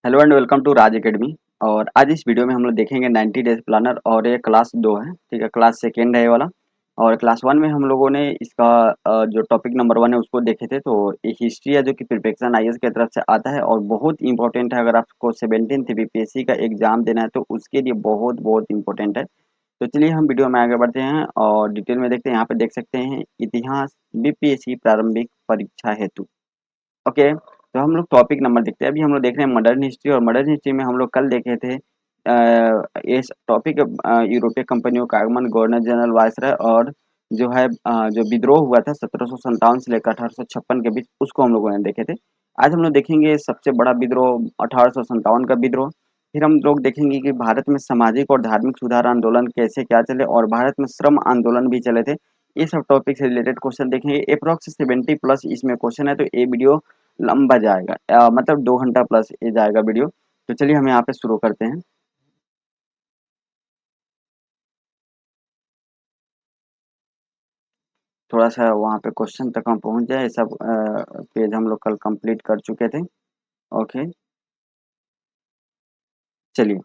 Hello and welcome to Raj academy. और आज इस वीडियो में हम लोग देखेंगे 90 डेज प्लानर। और ये क्लास 2 है, ठीक है। क्लास सेकेंड है ये वाला। और क्लास 1 में हम लोगों ने इसका जो टॉपिक नंबर 1 है उसको देखे थे। तो एक हिस्ट्री है जो कि प्रिपरेशन आईएएस की तरफ से आता है और बहुत इंपॉर्टेंट है। अगर आपको 17th बीपीएससी का एग्जाम देना है तो उसके लिए बहुत बहुत इंपॉर्टेंट है। तो चलिए हम वीडियो में आगे बढ़ते हैं और डिटेल में देखते हैं। यहाँ पे देख सकते हैं इतिहास बीपीएससी प्रारंभिक परीक्षा हेतु। ओके, तो हम लोग टॉपिक नंबर देखते हैं। अभी हम लोग देख रहे हैं मॉडर्न हिस्ट्री। और मॉडर्न हिस्ट्री में हम लोग कल देखे थे इस टॉपिक यूरोपीय कंपनियों का आगमन, गवर्नर जनरल वायसराय और जो है जो विद्रोह हुआ था 1757 से लेकर 1856 के बीच, उसको हम लोगों ने देखे थे। आज हम लोग देखेंगे सबसे बड़ा विद्रोह 1857 का विद्रोह। फिर हम लोग देखेंगे कि भारत में सामाजिक और धार्मिक सुधार आंदोलन कैसे क्या चले और भारत में श्रम आंदोलन भी चले थे। ये सब टॉपिक से रिलेटेड क्वेश्चन देखेंगे। अप्रोक्स 70 प्लस इसमें क्वेश्चन है, तो ये वीडियो लंबा जाएगा। मतलब 2 घंटा प्लस ये जाएगा वीडियो। तो चलिए हम यहाँ पे शुरू करते हैं। थोड़ा सा वहाँ पे क्वेश्चन तक हम पहुँच जाए। ये सब पेज हम लोग कल कंप्लीट कर चुके थे। ओके, चलिए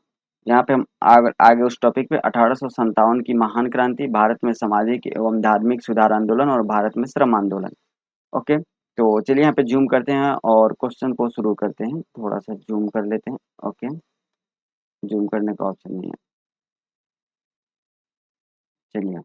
यहाँ पे हम आगे आगे उस टॉपिक पे 1857 की महान क्रांति, भारत में सामाजिक एवं धार्मिक सुधार आंदोलन और भारत में श्रम आंदोलन। ओके, तो चलिए यहाँ पे जूम करते हैं और क्वेश्चन को शुरू करते हैं। थोड़ा सा जूम कर लेते हैं। ओके, जूम करने का ऑप्शन नहीं है। चलिए,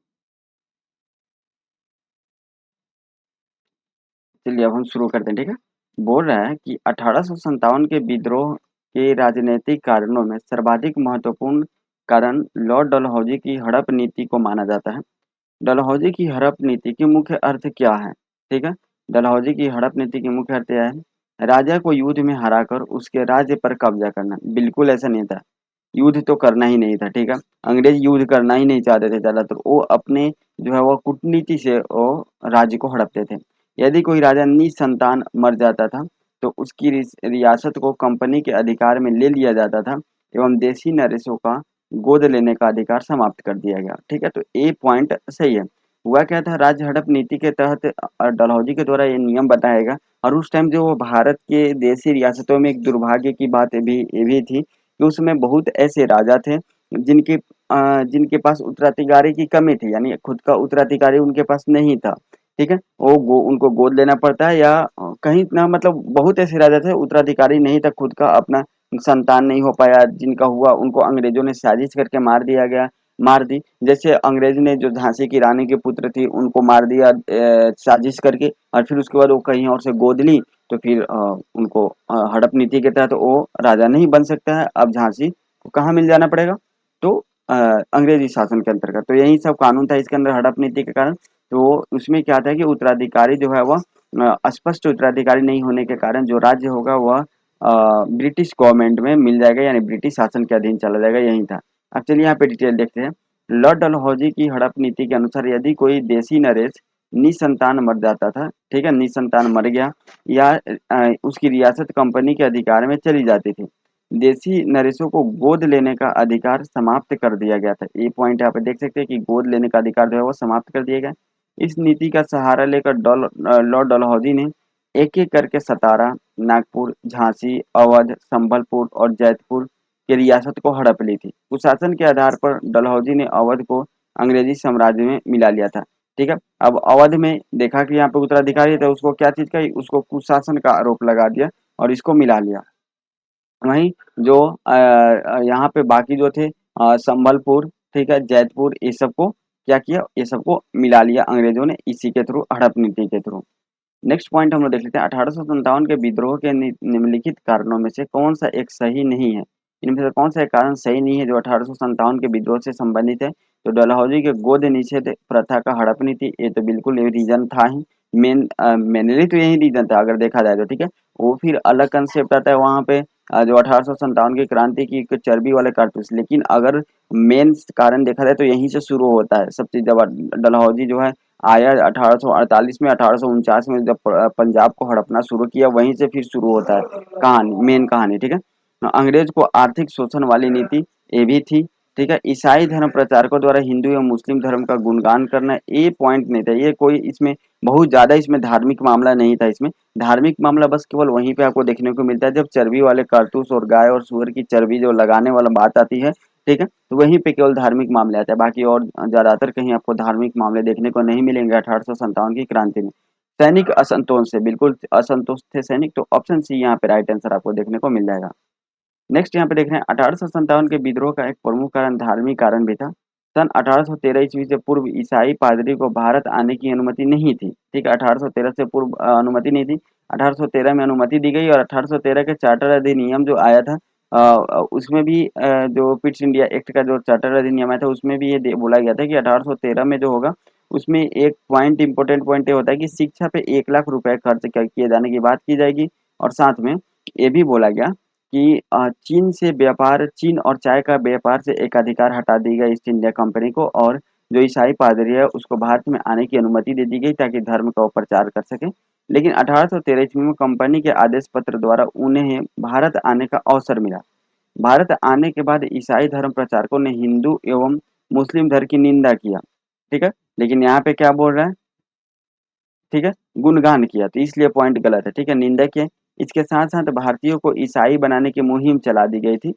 अब हम शुरू करते हैं, ठीक है। बोल रहा है कि 1857 के विद्रोह के राजनीतिक कारणों में सर्वाधिक महत्वपूर्ण कारण लॉर्ड डलहौजी की हड़प नीति को माना जाता है। डलहौजी की हड़प नीति के मुख्य अर्थ क्या है? ठीक है, डलहौजी की हड़प नीति के मुख्य अर्थ क्या है? राजा को युद्ध में हराकर उसके राज्य पर कब्जा करना। बिल्कुल ऐसा नहीं था। युद्ध तो करना ही नहीं था, ठीक है। अंग्रेज युद्ध करना ही नहीं चाहते थे ज्यादातर। वो अपने जो है वो कूटनीति से वो राज्य को हड़पते थे। यदि कोई राजा निसंतान मर जाता था तो उसकी रियासत को कंपनी के अधिकार में ले लिया जाता था एवं देशी नरेशों का गोद लेने का अधिकार समाप्त कर दिया गया, ठीक है। तो ए पॉइंट सही है। हुआ क्या था, राज्य हड़प नीति के तहत डलहौजी के द्वारा ये नियम बताएगा। और उस टाइम जो भारत के देशी रियासतों में एक दुर्भाग्य की बात ये भी थी कि उसमें बहुत ऐसे राजा थे जिनके जिनके पास उत्तराधिकारी की कमी थी, यानी खुद का उत्तराधिकारी उनके पास नहीं था, ठीक है। उनको गोद लेना पड़ता है या कहीं ना, मतलब बहुत ऐसे राजा थे उत्तराधिकारी नहीं था खुद का, अपना संतान नहीं हो पाया। जिनका हुआ उनको अंग्रेजों ने साजिश करके मार दी। जैसे अंग्रेज ने जो झांसी की रानी के पुत्र थी उनको मार दिया साजिश करके, और फिर उसके बाद वो कहीं और से गोद ली। तो फिर उनको हड़प नीति के तहत वो राजा नहीं बन सकता है। अब झांसी को कहाँ मिल जाना पड़ेगा? तो अ, अंग्रेजी शासन के अंतर्गत। तो यही सब कानून था इसके अंदर हड़प नीति के कारण। तो उसमें क्या था कि उत्तराधिकारी जो है वह स्पष्ट उत्तराधिकारी नहीं होने के कारण जो राज्य होगा वह ब्रिटिश गवर्नमेंट में मिल जाएगा, यानी ब्रिटिश शासन के अधीन चला जाएगा, यही था। अब चलिए यहाँ पे डिटेल देखते हैं। लॉर्ड डलहौजी की हड़प नीति के अनुसार यदि कोई देसी नरेश निसंतान मर जाता था, ठीक है, निसंतान मर गया या उसकी रियासत कंपनी के अधिकार में चली जाती थी, देसी नरेशों को गोद लेने का अधिकार समाप्त कर दिया गया था। ये पॉइंट यहाँ पे देख सकते हैं कि गोद लेने का अधिकार जो है वो समाप्त कर दिया गया। इस नीति का सहारा लेकर लॉर्ड डलहौजी ने एक एक करके सतारा, नागपुर, झांसी, अवध, संबलपुर और जैतपुर की रियासत को हड़प ली थी। कुशासन के आधार पर डलहौजी ने अवध को अंग्रेजी साम्राज्य में मिला लिया था, ठीक है। अब अवध में देखा कि यहाँ पे उत्तराधिकारी था, उसको क्या चीज का, उसको कुशासन का आरोप लगा दिया और इसको मिला लिया। वहीं जो यहाँ पे बाकी जो थे संबलपुर, ठीक है, जैतपुर, ये सबको क्या किया, ये सबको मिला लिया अंग्रेजों ने इसी के थ्रू, हड़प नीति के थ्रू। नेक्स्ट पॉइंट हम लोग देख लेते हैं। 1857 के विद्रोह के निम्नलिखित कारणों में से कौन सा एक सही नहीं है? इनमें से कौन सा एक कारण सही नहीं है जो 1857 के विद्रोह से संबंधित है? तो डलहौजी के गोद निषेध प्रथा का हड़प नीति, ये तो बिल्कुल ये रीजन था ही। मेनली तो यही रीजन था अगर देखा जाए तो, ठीक है। वो फिर अलग कंसेप्ट आता है वहाँ पे जो 1857 की क्रांति की एक चर्बी वाले कारतूस। लेकिन अगर मेन कारण देखा जाए तो यहीं से शुरू होता है सब चीज। जब डलहौजी जो है आया 1848 में, 1849 में जब पंजाब को हड़पना शुरू किया, वहीं से फिर शुरू होता है कहानी, मेन कहानी, ठीक है। अंग्रेज को आर्थिक शोषण वाली नीति ये भी थी। ठीक है, ईसाई धर्म प्रचारकों द्वारा हिंदू एवं मुस्लिम धर्म का गुणगान करना, ये पॉइंट नहीं था, ये कोई इसमें बहुत ज्यादा इसमें धार्मिक मामला नहीं था। इसमें धार्मिक मामला बस केवल वहीं पे आपको देखने को मिलता है जब चर्बी वाले कारतूस और गाय और सूअर की चर्बी जो लगाने वाला बात आती है। ठीक है, तो वहीं पे केवल धार्मिक मामले आते हैं, बाकी और ज्यादातर कहीं आपको धार्मिक मामले देखने को नहीं मिलेंगे 1857 की क्रांति में। सैनिक असंतोष से बिल्कुल असंतुष्ट थे सैनिक, तो ऑप्शन सी यहाँ पे राइट आंसर आपको देखने को मिल जाएगा। नेक्स्ट यहाँ पे देख रहे हैं 1857 के विद्रोह का एक प्रमुख कारण धार्मिक कारण भी था। सन 1813 ईस्वी से पूर्व ईसाई पादरी को भारत आने की अनुमति नहीं थी। ठीक है, 1813 से पूर्व अनुमति नहीं थी। 1813 में अनुमति दी गई और 1813 के चार्टर अधिनियम जो आया था उसमें भी जो पिट्स इंडिया एक्ट का जो चार्टर अधिनियम आया था उसमें भी ये बोला गया था कि 1813 में जो होगा उसमें एक पॉइंट इंपॉर्टेंट पॉइंट ये होता है कि शिक्षा पे 1 लाख रुपए खर्च किए जाने की बात की जाएगी। और साथ में ये भी बोला गया कि चीन और चाय का व्यापार से एकाधिकार हटा दी गई ईस्ट इंडिया कंपनी को, और जो ईसाई पादरी है उसको भारत में आने की अनुमति दे दी गई ताकि धर्म का वो प्रचार कर सके। लेकिन 1813 ईस्वी में कंपनी के आदेश पत्र द्वारा उन्हें भारत आने का अवसर मिला। भारत आने के बाद ईसाई धर्म प्रचारकों ने हिंदू एवं मुस्लिम धर्म की निंदा किया। ठीक है, लेकिन यहाँ पे क्या बोल रहा है, ठीक है, गुणगान किया, तो इसलिए पॉइंट गलत है। ठीक है, निंदा किया। इसके साथ साथ भारतीयों को ईसाई बनाने की मुहिम चला दी गई थी।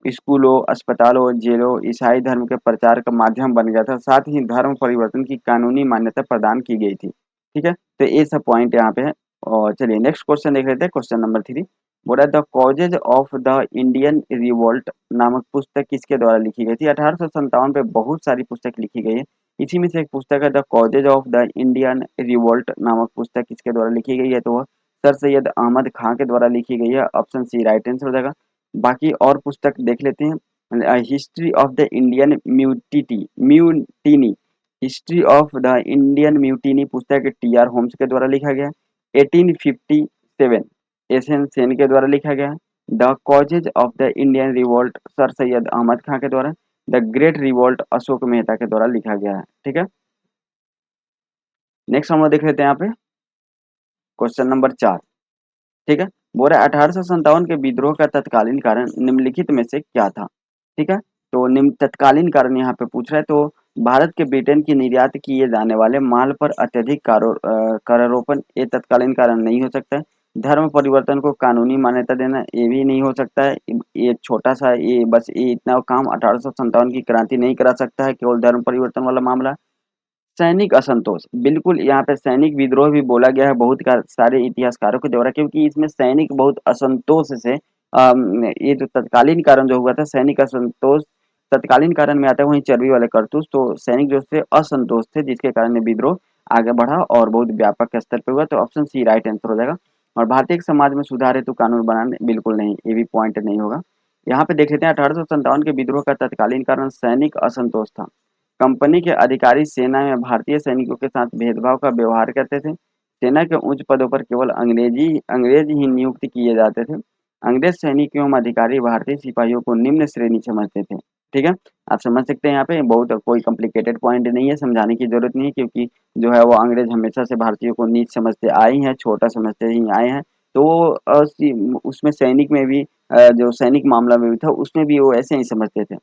स्कूलों, अस्पतालों, जेलों ईसाई धर्म के प्रचार का माध्यम बन गया था। साथ ही धर्म परिवर्तन की कानूनी मान्यता प्रदान की गई थी। ठीक है, तो ये सब पॉइंट यहाँ पे है। और चलिए नेक्स्ट क्वेश्चन देख लेते हैं, क्वेश्चन नंबर 3। बोला the causes of the Indian revolt नामक पुस्तक किसके द्वारा लिखी गई थी। 1857 पे बहुत सारी पुस्तक लिखी गई है, इसी में से एक पुस्तक है the causes of the Indian revolt नामक पुस्तक किसके द्वारा लिखी गई है, तो वह सर सैयद अहमद खां के द्वारा लिखी गई है। ऑप्शन सी राइट आंसर हो जाएगा। बाकी और पुस्तक देख लेते हैं। History of the Indian mutiny history of the Indian mutiny पुस्तक टी आर होम्स के द्वारा लिखा गया। 1857 एस एन सेन के द्वारा लिखा गया। The causes of the Indian revolt sir Syed Ahmad Khan के द्वारा। The great revolt Ashok Mehta के द्वारा लिखा गया है। ठीक है, नेक्स्ट हम लोग देख लेते हैं यहाँ पे क्वेश्चन नंबर 4। ठीक है, बोल रहा है 1857 के विद्रोह का तत्कालीन कारण निम्नलिखित में से क्या था। ठीक है, तो निम्न तत्कालीन कारण यहाँ पे पूछ रहा है, तो भारत के ब्रिटेन की निर्यात किए जाने वाले माल पर अत्यधिक करारोपण ये तत्कालीन कारण नहीं हो सकता है। धर्म परिवर्तन को कानूनी मान्यता देना ये भी नहीं हो सकता है। ये छोटा सा ये बस ये इतना काम 1857 की क्रांति नहीं करा सकता है, केवल धर्म परिवर्तन वाला मामला। सैनिक असंतोष बिल्कुल यहाँ पे सैनिक विद्रोह भी बोला गया है बहुत सारे इतिहासकारों के द्वारा, क्योंकि इसमें सैनिक बहुत असंतोष से ये जो तत्कालीन कारण जो हुआ था सैनिक असंतोष तत्कालीन कारण में आता है, वहीं चर्बी वाले करतूस, तो सैनिक जो थे असंतोष थे जिसके कारण ये विद्रोह आगे बढ़ा और बहुत व्यापक स्तर पे हुआ। तो ऑप्शन सी राइट आंसर हो जाएगा। और भारतीय समाज में सुधार हेतु कानून बनाने बिल्कुल नहीं, ये भी पॉइंट नहीं होगा। यहाँ पे देख लेते हैं 1857 के विद्रोह का तत्कालीन कारण सैनिक असंतोष था। कंपनी के अधिकारी सेना में भारतीय सैनिकों के साथ भेदभाव का व्यवहार करते थे। सेना के उच्च पदों पर केवल अंग्रेज ही नियुक्त किए जाते थे। अंग्रेज सैनिक एवं अधिकारी भारतीय सिपाहियों को निम्न श्रेणी समझते थे। ठीक है, आप समझ सकते हैं यहाँ पे बहुत कोई कॉम्प्लिकेटेड पॉइंट नहीं है, समझाने की जरूरत नहीं है, क्योंकि जो है वो अंग्रेज हमेशा से भारतीयों को नीच समझते आए हैं, छोटा समझते ही आए हैं। तो वो उसमें सैनिक में भी जो सैनिक मामला में भी था उसमें भी वो ऐसे ही समझते थे।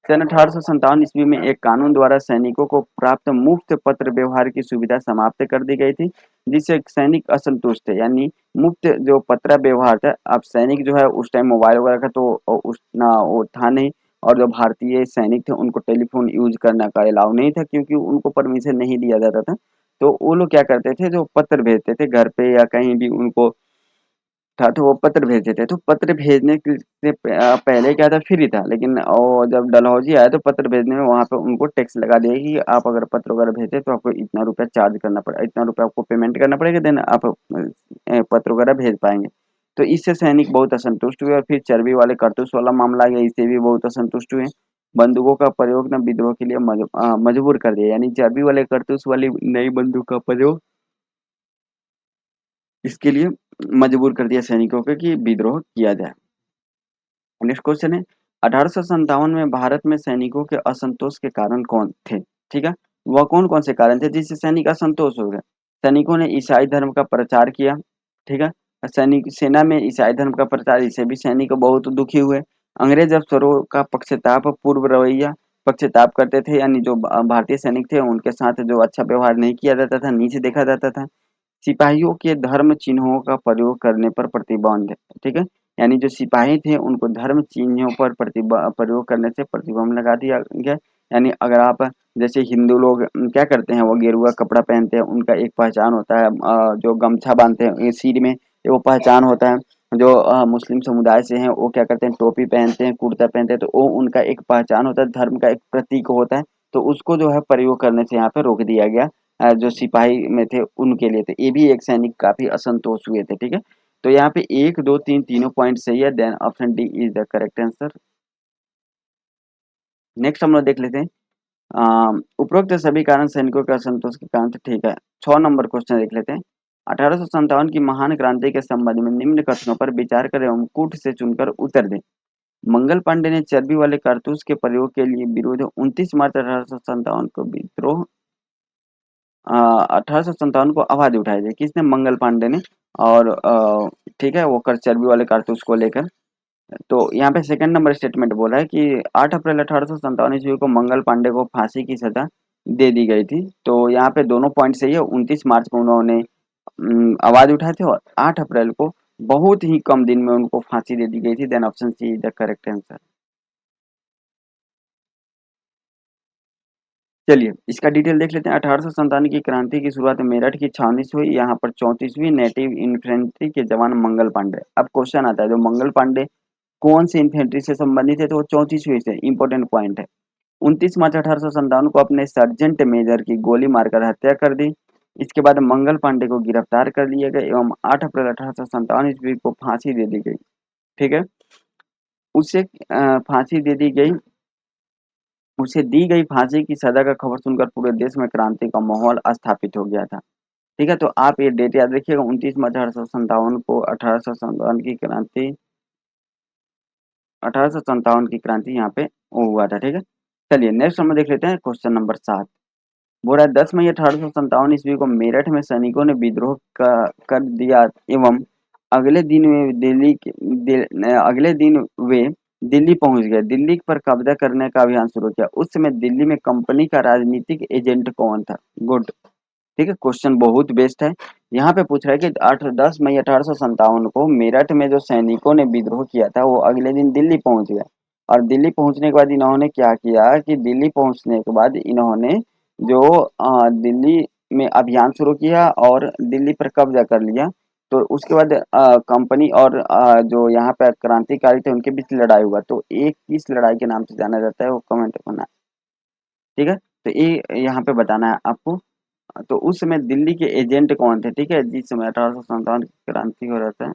सन 1857 ईस्वी में एक कानून द्वारा सैनिकों को प्राप्त मुफ्त पत्र व्यवहार की सुविधा समाप्त कर दी गई थी, जिससे सैनिक असंतुष्ट थे। यानी मुफ्त जो पत्र व्यवहार था, अब सैनिक जो है उस टाइम मोबाइल वगैरह का तो उस ना वो था नहीं, और जो भारतीय सैनिक थे उनको टेलीफोन यूज करने का अलाउ नहीं था, क्योंकि उनको परमिशन नहीं दिया जाता था। तो वो लोग क्या करते थे, जो पत्र भेजते थे घर पे या कहीं भी उनको था तो वो पत्र भेज देते। तो पत्र भेजने से पहले क्या था, फ्री था, लेकिन और जब डलहौजी आया तो पत्र भेजने में वहाँ पे उनको टैक्स लगा दिया कि आप अगर पत्र वगैरह भेजे तो आपको इतना रुपया चार्ज करना पड़ेगा, इतना रुपया आपको पेमेंट करना पड़ेगा, देन आप पत्र वगैरह भेज पाएंगे। तो इससे सैनिक बहुत असंतुष्ट हुए और फिर चर्बी वाले कारतूस वाला मामला आ गया, इससे भी बहुत असंतुष्ट हुए। बंदूकों का प्रयोग न विद्रोह के लिए मजबूर कर दिया, यानी चर्बी वाले कारतूस वाली नई बंदूक का प्रयोग इसके लिए मजबूर कर दिया सैनिकों को कि विद्रोह किया जाए। नेक्स्ट क्वेश्चन है 1857 में भारत में सैनिकों के असंतोष के कारण कौन थे। ठीक है, वह कौन कौन से कारण थे जिससे सैनिक असंतोष हो गए। सैनिकों ने ईसाई धर्म का प्रचार किया। ठीक है, सैनिक सेना में ईसाई धर्म का प्रचार, इससे भी सैनिक बहुत दुखी हुए। अंग्रेज अफसरों का पक्षपात पूर्ण रवैया, पक्षताप करते थे, यानी जो भारतीय सैनिक थे उनके साथ जो अच्छा व्यवहार नहीं किया जाता था, नीचे देखा जाता था। सिपाहियों के धर्म चिन्हों का प्रयोग करने पर प्रतिबंध, ठीक है? यानी जो सिपाही थे उनको धर्म चिन्हों पर प्रयोग करने से प्रतिबंध लगा दिया गया। यानी अगर आप जैसे हिंदू लोग क्या करते हैं, वो गेरुआ कपड़ा पहनते हैं, उनका एक पहचान होता है, जो गमछा बांधते हैं ये सिर में, ये वो पहचान होता है। जो मुस्लिम समुदाय से हैं वो क्या करते हैं, टोपी पहनते हैं, कुर्ता पहनते हैं, तो वो उनका एक पहचान होता है, धर्म का एक प्रतीक होता है। तो उसको जो है प्रयोग करने से यहाँ पे रोक दिया गया। जो सिपाही में थे उनके लिए थे, ये भी एक सैनिक काफी असंतोष हुए थे, ठीक है? तो यहाँ पे एक दो तीन तीनों पॉइंट सही है, then option D is the correct answer. Next हम लोग देख लेते हैं। उपरोक्त सभी कारण सैनिकों के असंतोष के कारण, तो ठीक है। 6 नंबर क्वेश्चन देख लेते हैं। 1857 की महान क्रांति के संबंध में निम्न कथनों पर विचार करें एवं कूट से चुनकर उत्तर दें। मंगल पांडे ने चर्बी वाले कारतूस के प्रयोग के लिए विरोध 29 मार्च 1857 को विद्रोह 1857 को आवाज उठाई थी, किसने? मंगल पांडे ने। और ठीक है, वो कर चर्बी वाले कारतूस को लेकर। तो यहाँ पे सेकंड नंबर स्टेटमेंट बोला है कि 8 अप्रैल 1857 ईस्वी को मंगल पांडे को फांसी की सजा दे दी गई थी। तो यहाँ पे दोनों पॉइंट सही है। 29 मार्च को उन्होंने आवाज उठाए थे, और 8 अप्रैल को बहुत ही कम दिन में उनको फांसी दे दी गई थी। Then option C is the correct answer. चलिए इसका डिटेल देख लेते हैं। 1857 की क्रांति की शुरुआत मेरठ की छावनी से हुई। यहाँ पर 34वीं नेटिव इन्फेंट्री के जवान मंगल पांडे। अब क्वेश्चन आता है, जो मंगल पांडे कौन से इन्फेंट्री से संबंधित है? तो वो 34वीं से, इंपॉर्टेंट पॉइंट है। 29 मार्च 1857 को अपने सर्जेंट मेजर की गोली मारकर हत्या कर दी। इसके बाद मंगल पांडे को गिरफ्तार कर लिया गया एवं 8 अप्रैल 1857 ईस्वी को फांसी दे दी गई, ठीक है? उसे फांसी दे दी गई। उसे दी गई फांसी की सजा का खबर सुनकर पूरे देश में क्रांति का माहौल स्थापित हो गया था, ठीक है? तो आप ये डेट याद रखिएगा, 29 मार्च 1857 को 1857 की क्रांति यहाँ पे वो हुआ था, ठीक है? चलिए नेक्स्ट हम देख लेते हैं क्वेश्चन नंबर 7। बोल रहा है 10 मई 1857 ईस्वी को मेरठ में सैनिकों ने विद्रोह कर दिया एवं अगले दिन वे अगले दिन वे दिल्ली पहुंच गए। दिल्ली पर कब्जा करने का अभियान शुरू किया। उस समय दिल्ली में कंपनी का राजनीतिक एजेंट कौन था? गुड, ठीक है, क्वेश्चन बहुत बेस्ट है। यहाँ पे पूछ रहा है कि 10 मई 1857 को मेरठ में जो सैनिकों ने विद्रोह किया था वो अगले दिन दिल्ली पहुंच गया। और दिल्ली पहुंचने के बाद इन्होंने क्या किया कि दिल्ली पहुंचने के बाद इन्होंने जो दिल्ली में अभियान शुरू किया और दिल्ली पर कब्जा कर लिया। तो उसके बाद कंपनी और जो यहाँ पे क्रांतिकारी थे उनके बीच लड़ाई हुआ। तो एक किस लड़ाई के नाम से जाना जाता है वो कमेंट करना, ठीक है? तो ये यहाँ पे बताना है आपको। तो उस समय दिल्ली के एजेंट कौन थे, ठीक है, जिस समय 1857 की क्रांति हो रहा था?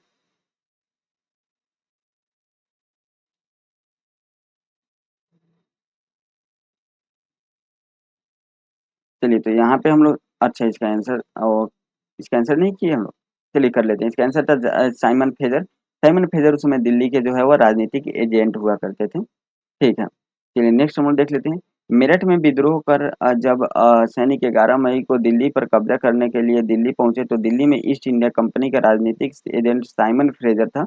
चलिए तो यहाँ पे हम लोग, अच्छा इसका आंसर, और इसका आंसर नहीं किए हम लोग। चलिए कर लेते हैं। इसका आंसर था साइमन फेजर। साइमन फेजर उस समय दिल्ली के जो है वो राजनीतिक एजेंट हुआ करते थे, ठीक है? चलिए नेक्स्ट हम लोग देख लेते हैं। मेरठ में विद्रोह कर जब सैनिक 11 मई को दिल्ली पर कब्जा करने के लिए दिल्ली पहुंचे, तो दिल्ली में ईस्ट इंडिया कंपनी का राजनीतिक एजेंट साइमन फ्रेजर था।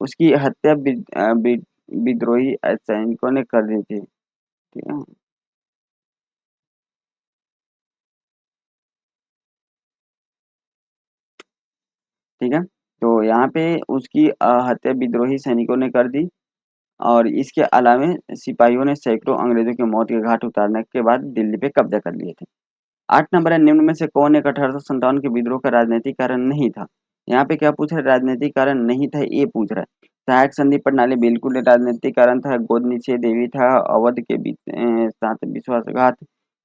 उसकी हत्या विद्रोही सैनिकों ने कर दी थी, ठीक है? ठीक है, तो यहाँ पे उसकी हत्या विद्रोही सैनिकों ने कर दी। और इसके अलावे सिपाहियों ने सैकड़ों अंग्रेजों की मौत के घाट उतारने के बाद दिल्ली पे कब्जा कर लिए थे। 8 नंबर है, निम्न में से कौन एक 1857 के विद्रोह का राजनीतिक कारण नहीं था? यहाँ पे क्या पूछ रहा है? राजनीतिक कारण नहीं था, ये पूछ रहा है। सहायक संधि प्रणाली बिल्कुल राजनीतिक कारण था। गोद निषेध ये भी था। अवध के साथ विश्वासघात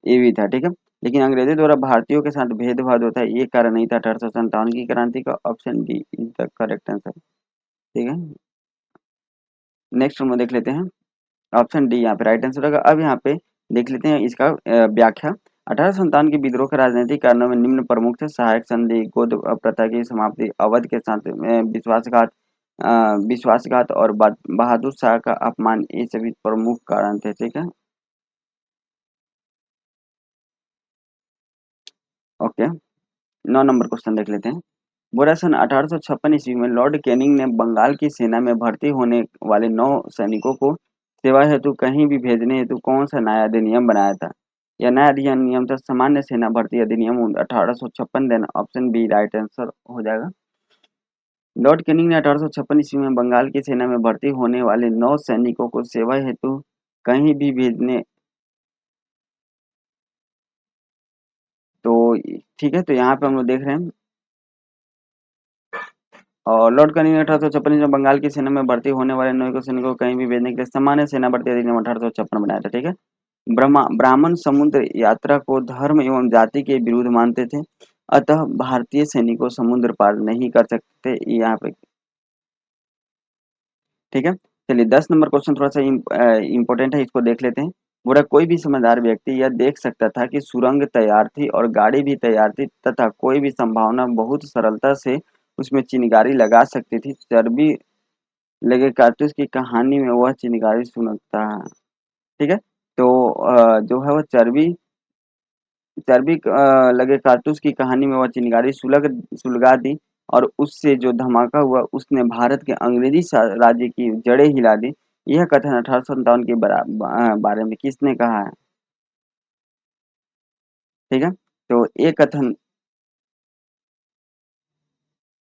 ये भी था, ठीक है? लेकिन अंग्रेजों द्वारा भारतीयों के साथ भेदभाव होता है, ये कारण नहीं था 1857 की क्रांति का। Option D is the correct answer, ठीक है? नेक्स्ट हम लोग देख लेते हैं। ऑप्शन डी यहाँ पे राइट आंसर होगा। अब यहाँ पे देख लेते हैं इसका व्याख्या। 1857 के विद्रोह के राजनीतिक कारणों में निम्न प्रमुख थे: सहायक संधि, गोद प्रथा की समाप्ति, अवध के साथ विश्वासघात, विश्वासघात और बहादुर शाह का अपमान, ये सभी प्रमुख कारण थे, ठीक है? ओके, 9 नंबर क्वेश्चन देख लेते हैं। बोरा सन 1856 ईस्वी में लॉर्ड कैनिंग ने बंगाल की सेना में भर्ती होने वाले 9 सैनिकों को सेवा हेतु कहीं भी भेजने हेतु कौन सा नया अधिनियम बनाया था? यह नया अधिनियम था सामान्य सेना भर्ती अधिनियम 1856 देना ऑप्शन बी राइट आंसर हो जाएगा। लॉर्ड कैनिंग ने 1856 ईस्वी में बंगाल की सेना में भर्ती होने वाले 9 सैनिकों को सेवा हेतु कहीं भी भेजने तो ठीक है, तो यहाँ पे हम लोग देख रहे हैं और लॉर्ड कैनिंग ने 1856 में बंगाल की सेना में भर्ती होने वाले 9 सैनिकों को कहीं भी भेजने के लिए सामान्य सेना भर्ती अधिनियम 1856 बनाया था। ठीक है, ब्राह्मण समुद्र यात्रा को धर्म एवं जाति के विरुद्ध मानते थे, अतः भारतीय सैनिकों समुद्र पार नहीं कर सकते यहाँ पे। ठीक है, चलिए 10 नंबर क्वेश्चन थोड़ा सा इम्पोर्टेंट है, इसको देख लेते हैं। बोला कोई भी समझदार व्यक्ति यह देख सकता था कि सुरंग तैयार थी और गाड़ी भी तैयार थी तथा कोई भी संभावना बहुत सरलता से उसमें चिनगारी लगा सकती थी। चर्बी लगे कारतूस की कहानी में वह चिनगारी सुनता है। ठीक है, तो जो है वह चर्बी चर्बी लगे कारतूस की कहानी में वह चिनगारी सुलगा दी और उससे जो धमाका हुआ उसने भारत के अंग्रेजी राज्य की जड़ें हिला दी। यह कथन 1857 के बारे में किसने कहा है? ठीक है, तो ये कथन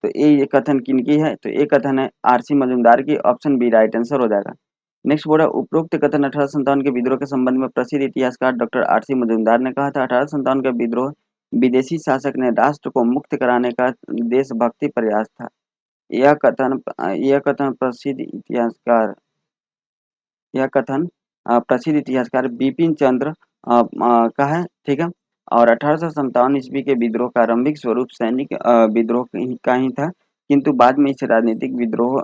ये कथन किनकी है? तो ये कथन है आरसी मजूमदार की, ऑप्शन बी राइट आंसर हो जाएगा। नेक्स्ट बोला उपरोक्त कथन 1857 के विद्रोह के संबंध में प्रसिद्ध इतिहासकार डॉक्टर आरसी मजूमदार ने कहा था 1857 का विद्रोह विदेशी शासक ने राष्ट्र को मुक्त कराने का देशभक्ति प्रयास था। यह कथन प्रसिद्ध इतिहासकार बिपिन चंद्र का है। ठीक है, और 1857 ईस्वी के विद्रोह का आरंभिक स्वरूप सैनिक विद्रोह का ही था, किंतु बाद में इसे राजनीतिक विद्रोह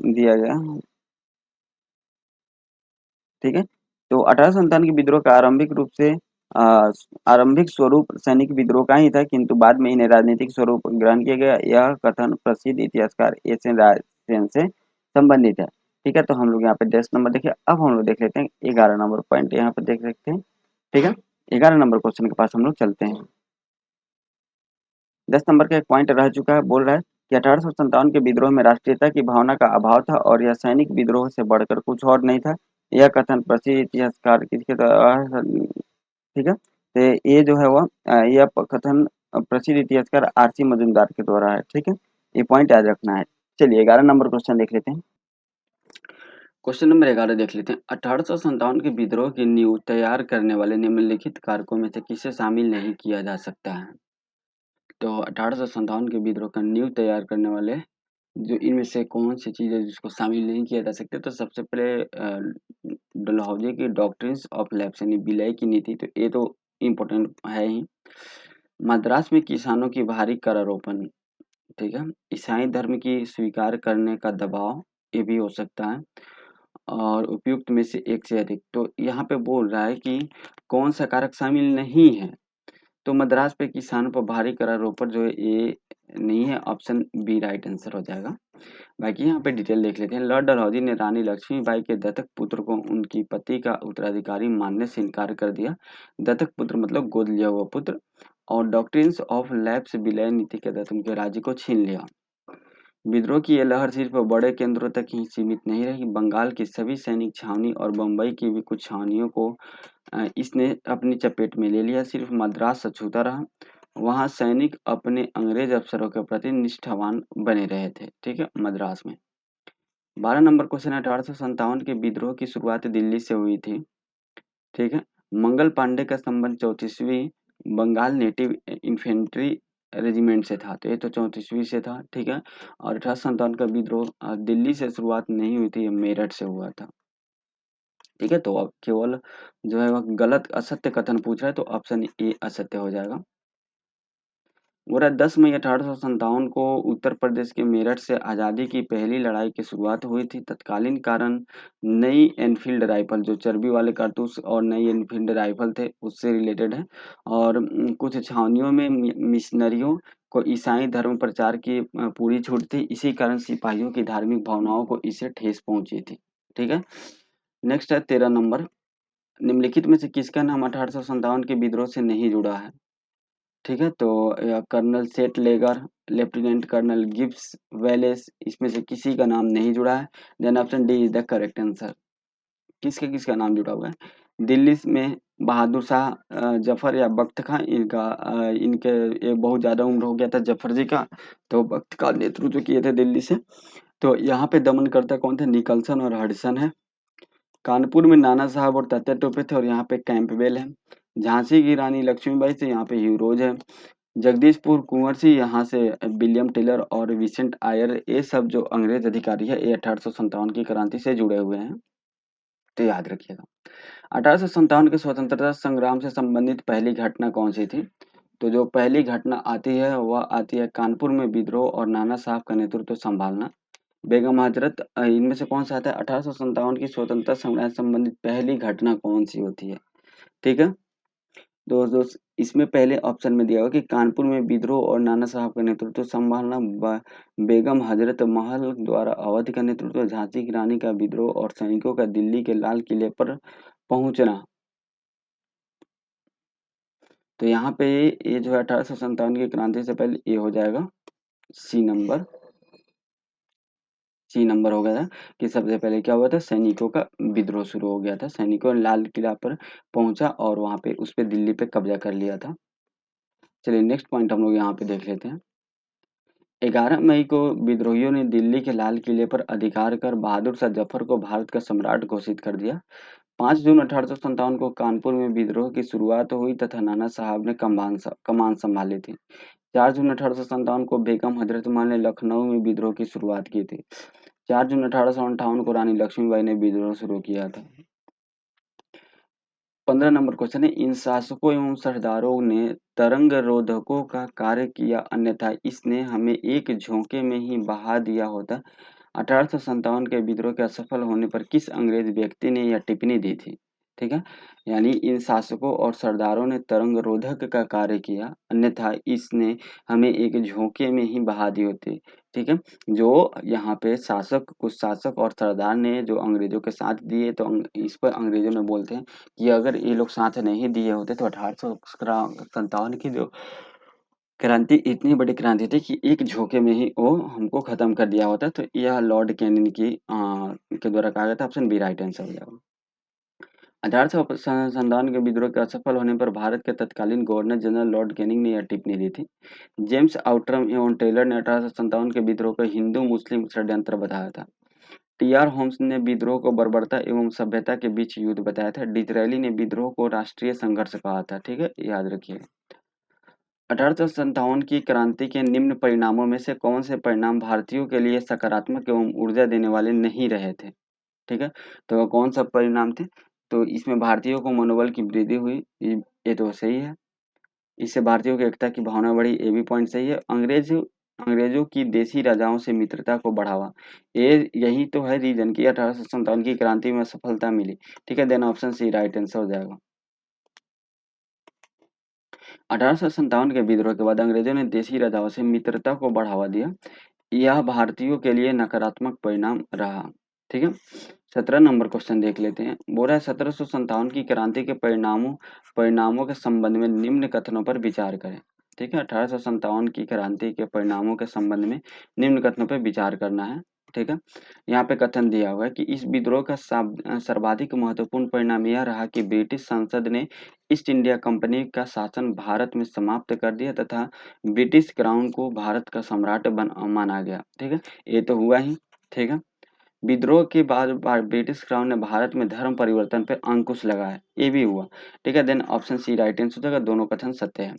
दिया गया। ठीक है, तो 1857 के विद्रोह का आरंभिक स्वरूप सैनिक विद्रोह का ही था, किंतु बाद में इन्हें राजनीतिक स्वरूप ग्रहण किया गया। यह कथन प्रसिद्ध इतिहासकार एस एन रायसेन से संबंधित है। ठीक है, तो हम लोग यहाँ पे 10 नंबर देखिए। अब हम लोग देख लेते हैं 11 नंबर पॉइंट, यहाँ पे देख सकते हैं। ठीक है, 11 नंबर क्वेश्चन के पास हम लोग चलते हैं। 10 नंबर का एक पॉइंट रह चुका है, बोल रहा है कि 1857 के विद्रोह में राष्ट्रीयता की भावना का अभाव था और यह सैनिक विद्रोह से बढ़कर कुछ और नहीं था। यह कथन प्रसिद्ध इतिहासकार किसके द्वारा? ठीक है, तो ये जो है वह यह कथन प्रसिद्ध इतिहासकार आरसी मजूमदार के द्वारा है। ठीक है, ये पॉइंट याद रखना है। चलिए 11 नंबर क्वेश्चन देख लेते हैं। क्वेश्चन नंबर 11 देख लेते हैं। 1857 के विद्रोह की नींव तैयार करने वाले निम्नलिखित कारकों में से किसे शामिल नहीं किया जा सकता है? तो 1857 के विद्रोह का नींव तैयार करने वाले जो इनमें से कौन सी चीज़ है जिसको शामिल नहीं किया जा सकता? तो सबसे पहले डलहौजी की डॉक्ट्रिन्स ऑफ लैप्स यानी विलय की नीति, तो ये तो इम्पोर्टेंट है ही। मद्रास में किसानों की भारी करारोपण, ठीक है। ईसाई धर्म की स्वीकार करने का दबाव, ये भी हो सकता है। और उपयुक्त में से एक से अधिक, तो यहाँ पे बोल रहा है कि कौन सा कारक शामिल नहीं है? तो मद्रास पे किसानों पर भारी करारोपण जो है ये नहीं है, ऑप्शन बी राइट आंसर हो जाएगा। बाकी यहाँ पे डिटेल देख लेते हैं। लॉर्ड डलहौजी ने रानी लक्ष्मीबाई के दत्तक पुत्र को उनकी पति का उत्तराधिकारी मानने से इनकार कर दिया। दत्तक पुत्र मतलब गोद लिया हुआ पुत्र। और डॉक्ट्रिन्स ऑफ लैप्स विलय नीति के तहत उनके राज्य को छीन लिया। विद्रोह की यह लहर सिर्फ बड़े केंद्रों तक ही सीमित नहीं रही, बंगाल की सभी सैनिक छावनी और बम्बई की भी कुछ छावनियों को इसने अपनी चपेट में ले लिया। सिर्फ मद्रास अछूता रहा, वहाँ सैनिक अपने अंग्रेज अफसरों के प्रति निष्ठावान बने रहे थे। ठीक है, मद्रास में। 12 नंबर क्वेश्चन है। 1857 के विद्रोह की शुरुआत दिल्ली से हुई थी। ठीक है, मंगल पांडे का संबंध 34वीं बंगाल नेटिव इन्फेंट्री रेजिमेंट से था, तो ये तो 34वीं से था। ठीक है, और 1857 का विद्रोह दिल्ली से शुरुआत नहीं हुई थी, ये मेरठ से हुआ था। ठीक है, तो अब केवल जो है वह गलत असत्य कथन पूछ रहा है, तो ऑप्शन ए असत्य हो जाएगा। बोला 10 मई 1857 को उत्तर प्रदेश के मेरठ से आज़ादी की पहली लड़ाई की शुरुआत हुई थी। तत्कालीन कारण नई एनफील्ड राइफल, जो चर्बी वाले कारतूस और नई एनफील्ड राइफल थे उससे रिलेटेड है। और कुछ छावनियों में मिशनरियों को ईसाई धर्म प्रचार की पूरी छूट थी, इसी कारण सिपाहियों की धार्मिक भावनाओं को इससे ठेस पहुंची थी। ठीक है, नेक्स्ट है 13 नंबर। निम्नलिखित में से किसका नाम 1857 के विद्रोह से नहीं जुड़ा है? ठीक है, तो colonel St Leger, lieutenant colonel Gibbs Wallace, इसमें से किसी का नाम नहीं जुड़ा है। Then option D is the correct answer. किसका नाम जुड़ा हुआ है। दिल्ली में बहादुर शाह जफर या बख्त खां, इनके ये बहुत ज़्यादा उम्र हो गया था जफर जी का, तो बख्त का नेतृत्व किए थे दिल्ली से। तो यहाँ पे दमनकर्ता कौन थे, निकलसन और हडसन है। कानपुर में नाना साहब और तात्या टोपे थे और यहाँ पे कैंपबेल है। झांसी की रानी लक्ष्मीबाई से यहाँ पे ह्यूरोज है। जगदीशपुर कुंवर सिंह, यहाँ से विलियम टेलर और विसेंट आयर, ये सब जो अंग्रेज अधिकारी है ये 1857 की क्रांति से जुड़े हुए हैं, तो याद रखिएगा। 1857 के स्वतंत्रता संग्राम से संबंधित पहली घटना कौन सी थी, तो जो पहली घटना आती है वह आती है कानपुर में विद्रोह और नाना साहब का नेतृत्व संभालना। बेगम हजरत, इनमें से कौन सा आता है, 1857 की स्वतंत्रता संग्राम से संबंधित पहली घटना कौन सी होती है, ठीक है। दोस्त इसमें पहले ऑप्शन में दिया हुआ कि कानपुर में विद्रोह और नाना साहब का नेतृत्व संभालना, बेगम हजरत महल द्वारा अवध का नेतृत्व, झांसी की रानी का विद्रोह और सैनिकों का दिल्ली के लाल किले पर पहुंचना। तो यहाँ पे ये जो है 1857 की क्रांति से पहले ये हो जाएगा सी नंबर। सी नंबर हो गया था कि सबसे पहले क्या हुआ था, सैनिकों का विद्रोह शुरू हो गया था, सैनिकों ने लाल किला पर पहुंचा और वहां पे उस पे दिल्ली पे कब्जा कर लिया था। चलिए नेक्स्ट पॉइंट हम लोग यहाँ पे देख लेते हैं। 11 मई को विद्रोहियों ने दिल्ली के लाल किले पर अधिकार कर बहादुर शाह जफर को भारत का सम्राट घोषित कर दिया। 5 जून 1857 को कानपुर में विद्रोह की शुरुआत हुई तथा नाना साहब ने कमान संभाली थी। 4 जून 1857 को बेगम हजरत महल ने लखनऊ में विद्रोह की शुरुआत की थी। 4 जून 1858 को रानी लक्ष्मीबाई ने विद्रोह शुरू किया था। 15 नंबर क्वेश्चन है, इन शासकों एवं सरदारों ने तरंग रोधकों का कार्य किया, अन्यथा इसने हमें एक झोंके में ही बहा दिया होता। 1857 के विद्रोह के असफल होने पर किस अंग्रेज व्यक्ति ने यह टिप्पणी दी थी, ठीक है। यानी इन शासकों और सरदारों ने तरंग रोधक का कार्य किया, अन्यथा इसने हमें एक झोंके में ही बहा दी होती, ठीक है। जो यहाँ पे कुछ शासक और सरदार ने जो अंग्रेजों के साथ दिए, तो इस पर अंग्रेजों ने बोलते हैं कि अगर ये लोग साथ नहीं दिए होते तो 1857 की जो क्रांति इतनी बड़ी क्रांति थी कि एक झोंके में ही वो हमको खत्म कर दिया होता। तो यह लॉर्ड कैनिंग के द्वारा कहा गया था। ऑप्शन बी राइट आंसर हो जाएगा। 1857 के विद्रोह के असफल होने पर भारत के तत्कालीन गवर्नर जनरल लॉर्ड कैनिंग ने यह टिप्पणी दी थी। जेम्स आउटरम एवं टेलर ने 1857 के विद्रोह को हिंदू मुस्लिम षड्यंत्र बताया था। टी.आर. होम्स ने विद्रोह को बर्बरता एवं सभ्यता के बीच युद्ध बताया था। डिसरायली ने विद्रोह को राष्ट्रीय संघर्ष कहा था, ठीक है, याद रखिए। 1857 की क्रांति के निम्न परिणामों में से कौन से परिणाम भारतीयों के लिए सकारात्मक एवं ऊर्जा देने वाले नहीं रहे थे, ठीक है। तो कौन सा परिणाम थे, तो इसमें भारतीयों को मनोबल की वृद्धि हुई, ये तो सही है। इससे भारतीयों की एकता की भावना बढ़ी, ये भी पॉइंट सही है। अंग्रेजों की देसी राजाओं से मित्रता को बढ़ावा, ये यही तो है रीजन कि 1857 की क्रांति में सफलता मिली, ठीक है। Then option C right answer हो जाएगा। 1857 के विद्रोह के बाद अंग्रेजों ने देसी राजाओं से मित्रता को बढ़ावा दिया, यह भारतीयों के लिए नकारात्मक परिणाम रहा, ठीक है। 17 नंबर क्वेश्चन देख लेते हैं। बोल रहा है 1757 की क्रांति के परिणामों के संबंध में निम्न कथनों पर विचार करें, ठीक है। 1857 की क्रांति के परिणामों के संबंध में निम्न कथनों पर विचार करना है, ठीक है। यहाँ पे कथन दिया हुआ है कि इस विद्रोह का सर्वाधिक महत्वपूर्ण परिणाम यह रहा कि ब्रिटिश संसद ने ईस्ट इंडिया कंपनी का शासन भारत में समाप्त कर दिया तथा ब्रिटिश क्राउन को भारत का सम्राट माना गया, ठीक है। ये तो हुआ ही, ठीक है। विद्रोह के बाद ब्रिटिश क्राउन ने भारत में धर्म परिवर्तन पर अंकुश लगाया, ये भी हुआ, ठीक है। Then option C right answer हो जाएगा, दोनों कथन सत्य है।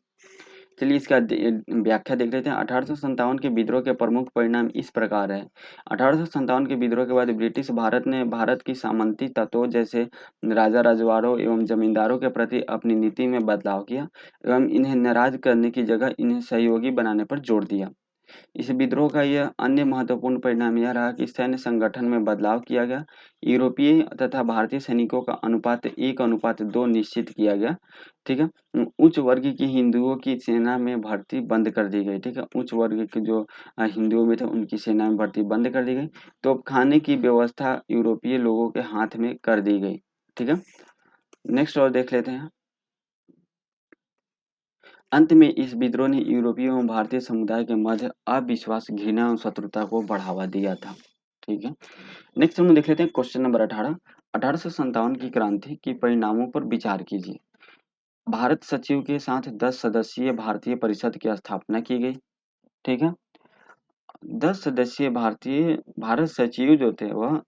चलिए इसका व्याख्या देख लेते हैं। 1857 के विद्रोह के प्रमुख परिणाम इस प्रकार है। 1857 के विद्रोह के बाद ब्रिटिश भारत ने भारत की सामंती तत्वों जैसे राजा रजवाड़ों एवं जमींदारों के प्रति अपनी नीति में बदलाव किया एवं इन्हें नाराज करने की जगह इन्हें सहयोगी बनाने पर जोर दिया। इस विद्रोह का यह अन्य महत्वपूर्ण परिणाम यह रहा कि सैन्य संगठन में बदलाव किया गया। यूरोपीय तथा भारतीय सैनिकों का अनुपात 1:2 निश्चित किया गया, ठीक है। उच्च वर्ग की हिंदुओं की सेना में भर्ती बंद कर दी गई, ठीक है। उच्च वर्ग के जो हिंदुओं में थे उनकी सेना में भर्ती बंद कर दी गई। तो खाने की व्यवस्था यूरोपीय लोगों के हाथ में कर दी गई, ठीक है। नेक्स्ट और देख लेते हैं। अंत में इस विद्रोह ने यूरोपीय एवं भारतीय समुदाय के मध्य अविश्वास, घृणा एवं शत्रुता को बढ़ावा दिया था, ठीक है। नेक्स्ट हम देख लेते हैं क्वेश्चन नंबर 18। 1857 की क्रांति के परिणामों पर विचार कीजिए। भारत सचिव के साथ 10 सदस्यीय भारतीय परिषद की स्थापना की गई। ठीक है। 10 सदस्यीय भारत सचिव जो थे वह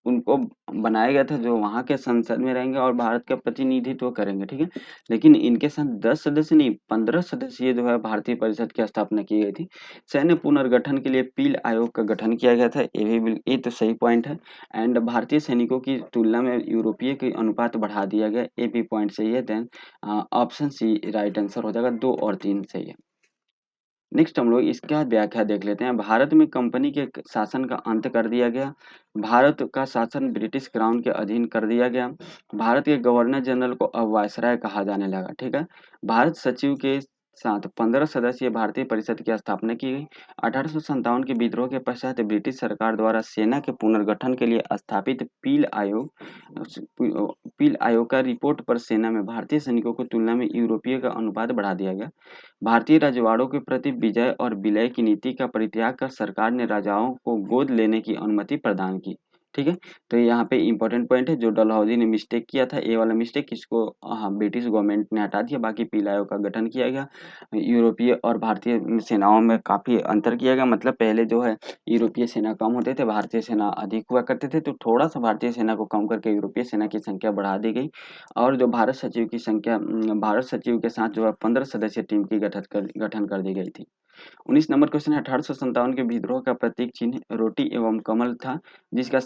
उनको बनाया गया था जो वहाँ के संसद में रहेंगे और भारत का प्रतिनिधित्व करेंगे, ठीक है। लेकिन इनके साथ 10 सदस्य नहीं 15 सदस्यीय जो है भारतीय परिषद की स्थापना की गई थी। सैन्य पुनर्गठन के लिए पील आयोग का गठन किया गया था। ये तो सही पॉइंट है। एंड भारतीय सैनिकों की तुलना में यूरोपीय के अनुपात बढ़ा दिया गया, ये भी पॉइंट सही है। Then option C right answer हो जाएगा, 2 और 3 सही है। नेक्स्ट हम लोग इसका व्याख्या देख लेते हैं। भारत में कंपनी के शासन का अंत कर दिया गया। भारत का शासन ब्रिटिश क्राउन के अधीन कर दिया गया। भारत के गवर्नर जनरल को अब वायसराय कहा जाने लगा, ठीक है। भारत सचिव के साथ 15 सदस्यीय भारतीय परिषद की स्थापना की गई। 1857 के विद्रोह के पश्चात ब्रिटिश सरकार द्वारा सेना के पुनर्गठन के लिए स्थापित पील आयोग का रिपोर्ट पर सेना में भारतीय सैनिकों की तुलना में यूरोपीय का अनुपात बढ़ा दिया गया। भारतीय रजवाड़ों के प्रति विजय और विलय की नीति का परित्याग कर सरकार ने राजाओं को गोद लेने की अनुमति प्रदान की। ठीक है। तो यहाँ पे इंपॉर्टेंट पॉइंट है जो डलहौजी ने मिस्टेक किया था, ये वाला मिस्टेक इसको हाँ ब्रिटिश गवर्नमेंट ने हटा दिया। बाकी पील आयोग का गठन किया गया। यूरोपीय और भारतीय सेनाओं में काफी अंतर किया गया। मतलब पहले जो है यूरोपीय सेना कम होते थे, भारतीय सेना अधिक हुआ करते थे। तो थोड़ा सा भारतीय सेना को कम करके यूरोपीय सेना की संख्या बढ़ा दी गई। और जो भारत सचिव के साथ जो है 15 सदस्यीय टीम की गठन कर दी गई थी। 19 नंबर क्वेश्चन है। 1857 के विद्रोह का प्रतीक चिन्ह रोटी एवं कमल था, जिसका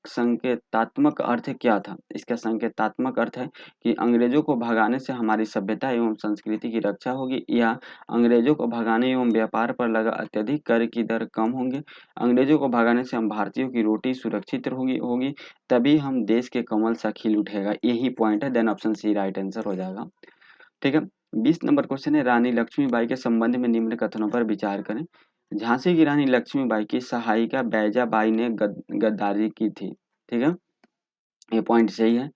संकेतात्मक अर्थ क्या था? इसका संकेतात्मक अर्थ है कि अंग्रेजों को भगाने से हमारी सभ्यता एवं संस्कृति की रक्षा होगी, या अंग्रेजों को भगाने एवं व्यापार पर लगा अत्यधिक कर की दर कम होंगे, अंग्रेजों को भगाने से हम भारतीयों की रोटी सुरक्षित होगी, तभी हम देश के कमल सा खिल उठेगा। यही पॉइंट है। Then option C right answer हो जाएगा। ठीक है। 20 नंबर क्वेश्चन है। रानी लक्ष्मीबाई के संबंध में निम्न कथनों पर विचार करें। झांसी की रानी लक्ष्मीबाई की सहायिका बैजाबाई ने गद्दारी की थी। ठीक है, ये पॉइंट सही है।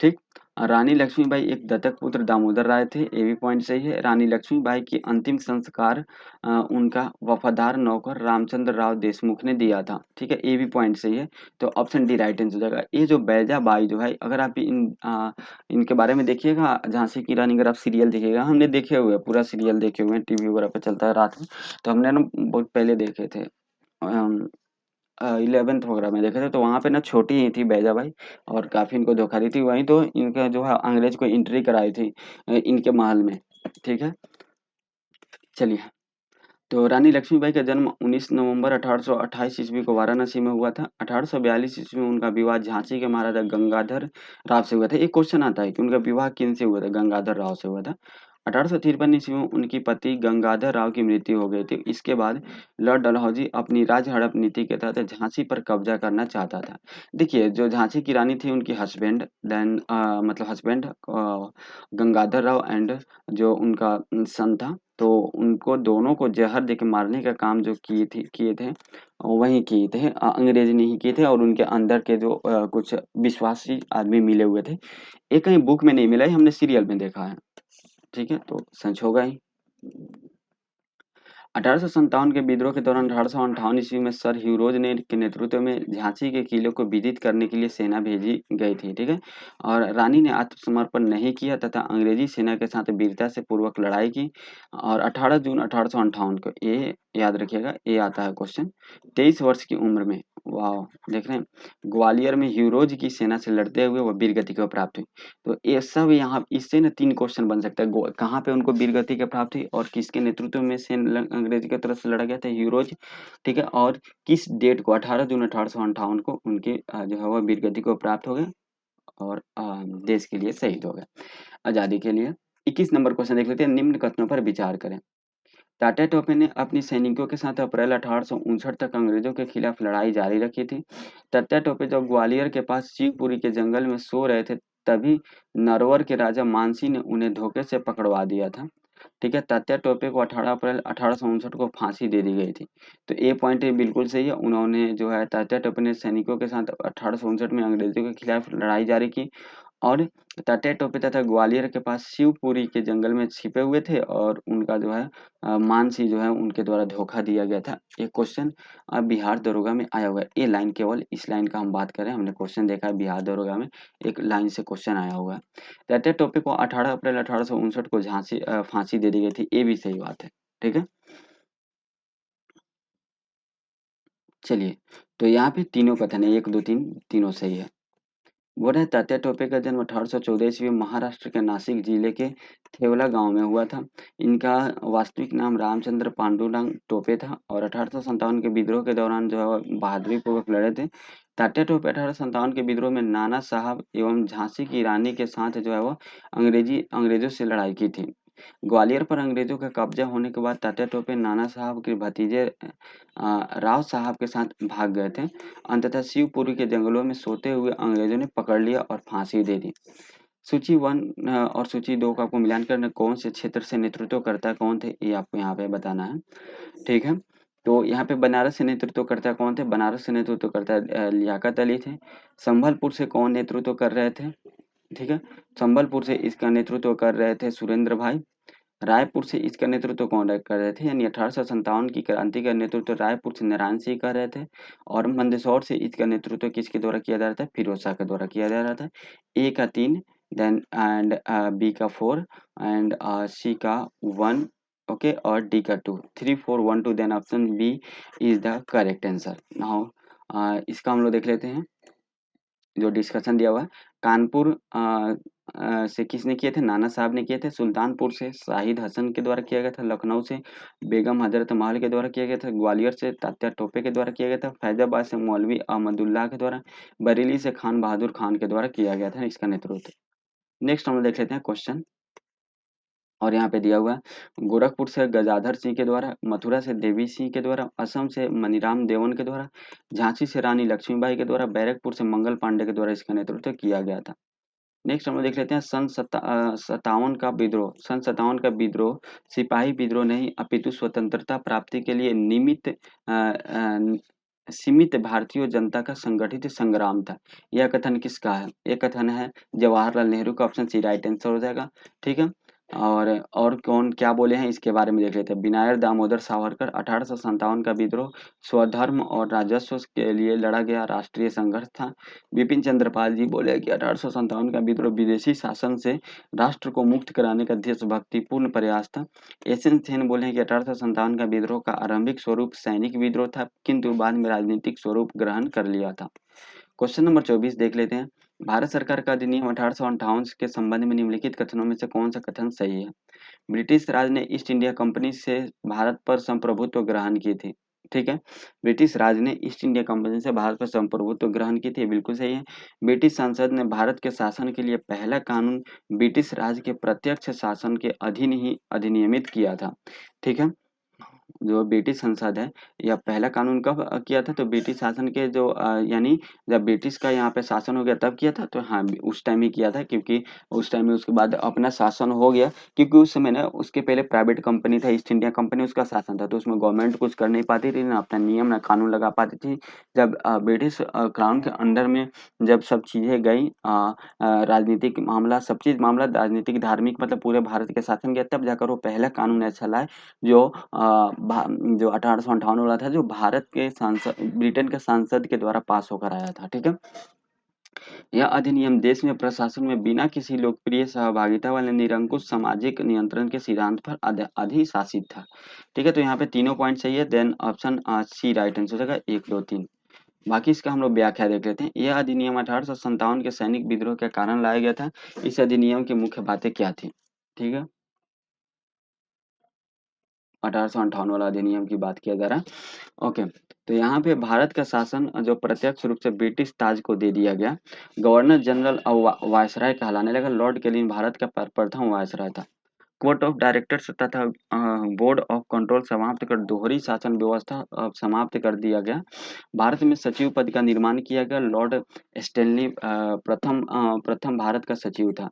ठीक। रानी लक्ष्मीबाई एक दत्तक पुत्र दामोदर राय थे, ये भी पॉइंट सही है। रानी लक्ष्मीबाई की अंतिम संस्कार उनका वफादार नौकर रामचंद्र राव देशमुख ने दिया था। ठीक है, ये भी पॉइंट सही है। तो ऑप्शन डी राइट आंसर हो जाएगा। ये जो बैजाबाई जो है, अगर आप इनके बारे में देखिएगा, झांसी की रानी, अगर आप सीरियल देखिएगा, हमने देखे हुए पूरा सीरियल देखे हुए हैं, टीवी वगैरह पे चलता है रात में। तो हमने ना बहुत पहले देखे थे, 11th वगैरह में देखे थे। तो वहाँ पे ना छोटी ही थी बैजाबाई और काफ़ी इनको धोखा दी थी। वहीं तो इनका जो है अंग्रेज को एंट्री कराई थी इनके महल में। ठीक है, चलिए। तो रानी लक्ष्मीबाई का जन्म 19 नवंबर 1828 ईस्वी को वाराणसी में हुआ था। 1842 ईस्वी में उनका विवाह झांसी के महाराजा गंगाधर राव से हुआ था। एक क्वेश्चन आता है कि उनका विवाह किन से हुआ था? गंगाधर राव से हुआ था। 1853 ईस्वी में उनकी पति गंगाधर राव की मृत्यु हो गई थी। इसके बाद लॉर्ड डलहौजी अपनी राज हड़प नीति के तहत झांसी पर कब्जा करना चाहता था। देखिए, जो झांसी की रानी थी उनकी हस्बैंड, देन मतलब हस्बैंड गंगाधर राव, एंड जो उनका सन था, तो उनको दोनों को जहर देके मारने का काम जो किए थे वही किए थे, अंग्रेज ने ही किए थे। और उनके अंदर के जो कुछ विश्वासी आदमी मिले हुए थे। ये कहीं बुक में नहीं मिला है, हमने सीरियल में देखा है। ठीक है, तो सच होगा ही। 1857 के विद्रोह के दौरान 1858 ईस्वी में सर ह्यूरोज ने के नेतृत्व में झांसी के किले को विदित करने के लिए सेना भेजी गई थी। ठीक है, और रानी ने आत्मसमर्पण नहीं किया तथा अंग्रेजी सेना के साथ वीरता से पूर्वक लड़ाई की। और 18 जून 1858 को, ये याद रखिएगा, ये आता है क्वेश्चन, 23 वर्ष की उम्र में, वाह, देख रहे हैं, ग्वालियर में ह्यूरोज की सेना से लड़ते हुए वह वीरगति को प्राप्त हुई। तो ये सब यहाँ इससे ना 3 क्वेश्चन बन सकता है। कहाँ पे उनको वीरगति की प्राप्त हुई और किसके नेतृत्व में से अंग्रेज की तरफ से लड़ा गया था? ह्यूरोज। ठीक है, और किस डेट को? 18 जून 1858 को उनके जो है वह वीरगति को प्राप्त हो गए और देश के लिए शहीद हो गए, आजादी के लिए। 21 नंबर क्वेश्चन देख लेते हैं। निम्न कथनों पर विचार करें। टाटा टोपे ने अपनी सैनिकों के साथ अप्रैल 1859 तक अंग्रेजों के खिलाफ लड़ाई जारी रखी थी। तात्या टोपे जब ग्वालियर के पास शिवपुरी के जंगल में सो रहे थे, तभी नरवर के राजा मानसी ने उन्हें धोखे से पकड़वा दिया था। ठीक है, तात्या टोपे को 18 अप्रैल 1859 को फांसी दे दी गई थी। तो ये पॉइंट बिल्कुल सही है। उन्होंने जो है तात्या टोपे ने सैनिकों के साथ 1859 में अंग्रेजों के खिलाफ लड़ाई जारी की और तटीय टोपे तथा ग्वालियर के पास शिवपुरी के जंगल में छिपे हुए थे और उनका जो है मानसी जो है उनके द्वारा धोखा दिया गया था। एक क्वेश्चन बिहार दरोगा में आया हुआ है। ये लाइन केवल इस लाइन का हम बात करें, हमने क्वेश्चन देखा है बिहार दरोगा में एक लाइन से क्वेश्चन आया हुआ है। तटीय टोपे को 18 अप्रैल 1859 को फांसी दे दी गई थी, ये भी सही बात है। ठीक है, चलिए, तो यहाँ पे तीनों कथन है, 1 2 3 तीनों सही है। बोल रहे तात्या टोपे का जन्म 1814 ईस्वी में महाराष्ट्र के नासिक जिले के थेवला गांव में हुआ था। इनका वास्तविक नाम रामचंद्र पांडुरंग टोपे था और 1857 के विद्रोह के दौरान जो है वो बहादुरी पूर्वक लड़े थे। तात्या टोपे 1857 के विद्रोह में नाना साहब एवं झांसी की रानी के साथ जो है वो अंग्रेजों से लड़ाई की थी। ग्वालियर पर अंग्रेजों का कब्जा होने के बाद तात्या टोपे नाना साहब के भतीजे राव साहब के साथ भाग गए थे। अंततः शिवपुरी के जंगलों में सोते हुए अंग्रेजों ने पकड़ लिया और फांसी दे दी। सूची 1 और सूची 2 का आपको मिलान करना, कौन से क्षेत्र से नेतृत्व करता है, कौन थे, ये आपको यहाँ पे बताना है। ठीक है, तो यहाँ पे बनारस से नेतृत्व करता कौन थे, बनारस से नेतृत्व करता लियाकत अली थे। संभलपुर से कौन नेतृत्व कर रहे थे, ठीक है, संभलपुर से इसका नेतृत्व कर रहे थे सुरेंद्र भाई। रायपुर से इसका नेतृत्व कौन कर रहे थे, यानी 1857 की क्रांति का नेतृत्व रायपुर से नारायण सिंह कर रहे थे। और मंदसौर से इसका नेतृत्व किसके द्वारा किया जा रहा था, फिरोज शाह के द्वारा किया जा रहा था। ए का 3, देन एंड बी का 4 एंड सी का 1, ओके, और डी का 2, 3 4 1 2, then option B is the correct answer. Now इसका हम लोग देख लेते हैं जो डिस्कशन दिया हुआ है। कानपुर से किसने किए थे, नाना साहब ने किए थे। सुल्तानपुर से शाहिद हसन के द्वारा किया गया था। लखनऊ से बेगम हजरत महल के द्वारा किया गया था। ग्वालियर से तात्या टोपे के द्वारा किया गया था। फैजाबाद से मौलवी अहमदुल्लाह के द्वारा। बरेली से खान बहादुर खान के द्वारा किया गया था इसका नेतृत्व। नेक्स्ट हम लोग देख लेते हैं क्वेश्चन, और यहाँ पे दिया हुआ है गोरखपुर से गजाधर सिंह के द्वारा, मथुरा से देवी सिंह के द्वारा, असम से मनीराम देवन के द्वारा, झांसी से रानी लक्ष्मीबाई के द्वारा, बैरकपुर से मंगल पांडे के द्वारा इसका नेतृत्व किया गया था। नेक्स्ट हम लोग देख लेते हैं सन 57 का विद्रोह। सन 57 का विद्रोह सिपाही विद्रोह नहीं अपितु स्वतंत्रता प्राप्ति के लिए सीमित भारतीय जनता का संगठित संग्राम था। यह कथन किसका है, यह कथन है जवाहरलाल नेहरू का। ऑप्शन सी राइट आंसर हो जाएगा। ठीक है, और कौन क्या बोले हैं इसके बारे में देख लेते हैं। विनायक दामोदर सावरकर। 1857 का विद्रोह स्वधर्म और राजस्व के लिए लड़ा गया राष्ट्रीय संघर्ष था। विपिन चंद्र पाल जी बोले कि 1857 का विद्रोह विदेशी शासन से राष्ट्र को मुक्त कराने का देशभक्तिपूर्ण प्रयास था। एसएन सेन बोले कि 1857 का विद्रोह का आरंभिक स्वरूप सैनिक विद्रोह था, किंतु बाद में राजनीतिक स्वरूप ग्रहण कर लिया था। क्वेश्चन नंबर 24 देख लेते हैं। भारत सरकार का अधिनियम 1858 के संबंध में निम्नलिखित कथनों में से कौन सा कथन सही है। ब्रिटिश राज ने ईस्ट इंडिया कंपनी से भारत पर संप्रभुत्व ग्रहण की थी। ठीक है, ब्रिटिश राज ने ईस्ट इंडिया कंपनी से भारत पर संप्रभुत्व ग्रहण की थी, बिल्कुल सही है। ब्रिटिश संसद ने भारत के शासन के लिए पहला कानून ब्रिटिश राज के प्रत्यक्ष शासन के अधीन ही अधिनियमित किया था। ठीक है, जो ब्रिटिश संसद है यह पहला कानून कब किया था, तो ब्रिटिश शासन के जो यानी जब ब्रिटिश का यहाँ पे शासन हो गया तब किया था, तो हाँ उस टाइम ही किया था, क्योंकि उस टाइम में उसके बाद अपना शासन हो गया, क्योंकि उस समय ना उसके पहले प्राइवेट कंपनी था ईस्ट इंडिया कंपनी, उसका शासन था, तो उसमें गवर्नमेंट कुछ कर नहीं पाती थी, ना अपना नियम ना कानून लगा पाती थी। जब ब्रिटिश क्राउन के अंडर में जब सब चीजें गई, राजनीतिक मामला सब चीज मामला राजनीतिक धार्मिक मतलब पूरे भारत के शासन गया, तब जाकर वो पहला कानून ऐसा लाए जो जो 1858 वाला था, जो भारत के सांसद ब्रिटेन के सांसद के द्वारा पास होकर आया था। ठीक है, यह अधिनियम देश में प्रशासन में बिना किसी लोकप्रिय सहभागिता वाले निरंकुश सामाजिक नियंत्रण के सिद्धांत पर अधिशासित था। ठीक है, तो यहाँ पे तीनों पॉइंट सही है, then option C right answer हो जाएगा 1 2 3। बाकी इसका हम लोग व्याख्या देख लेते हैं। यह अधिनियम 1857 के सैनिक विद्रोह के कारण लाया गया था। इस अधिनियम की मुख्य बातें क्या थी, ठीक है, 1858 वाला अधिनियम की बात किया जा रहा है। ओके, तो यहाँ पे भारत का शासन जो प्रत्यक्ष रूप से ब्रिटिश ताज को दे दिया गया। गवर्नर जनरल अब वायसराय कहलाने लगा। लॉर्ड केलिन भारत का प्रथम वायसराय था। कोर्ट ऑफ डायरेक्टर्स तथा बोर्ड ऑफ कंट्रोल समाप्त कर दोहरी शासन व्यवस्था समाप्त कर दिया गया। भारत में सचिव पद का निर्माण किया गया। लॉर्ड स्टैनली प्रथम भारत का सचिव था।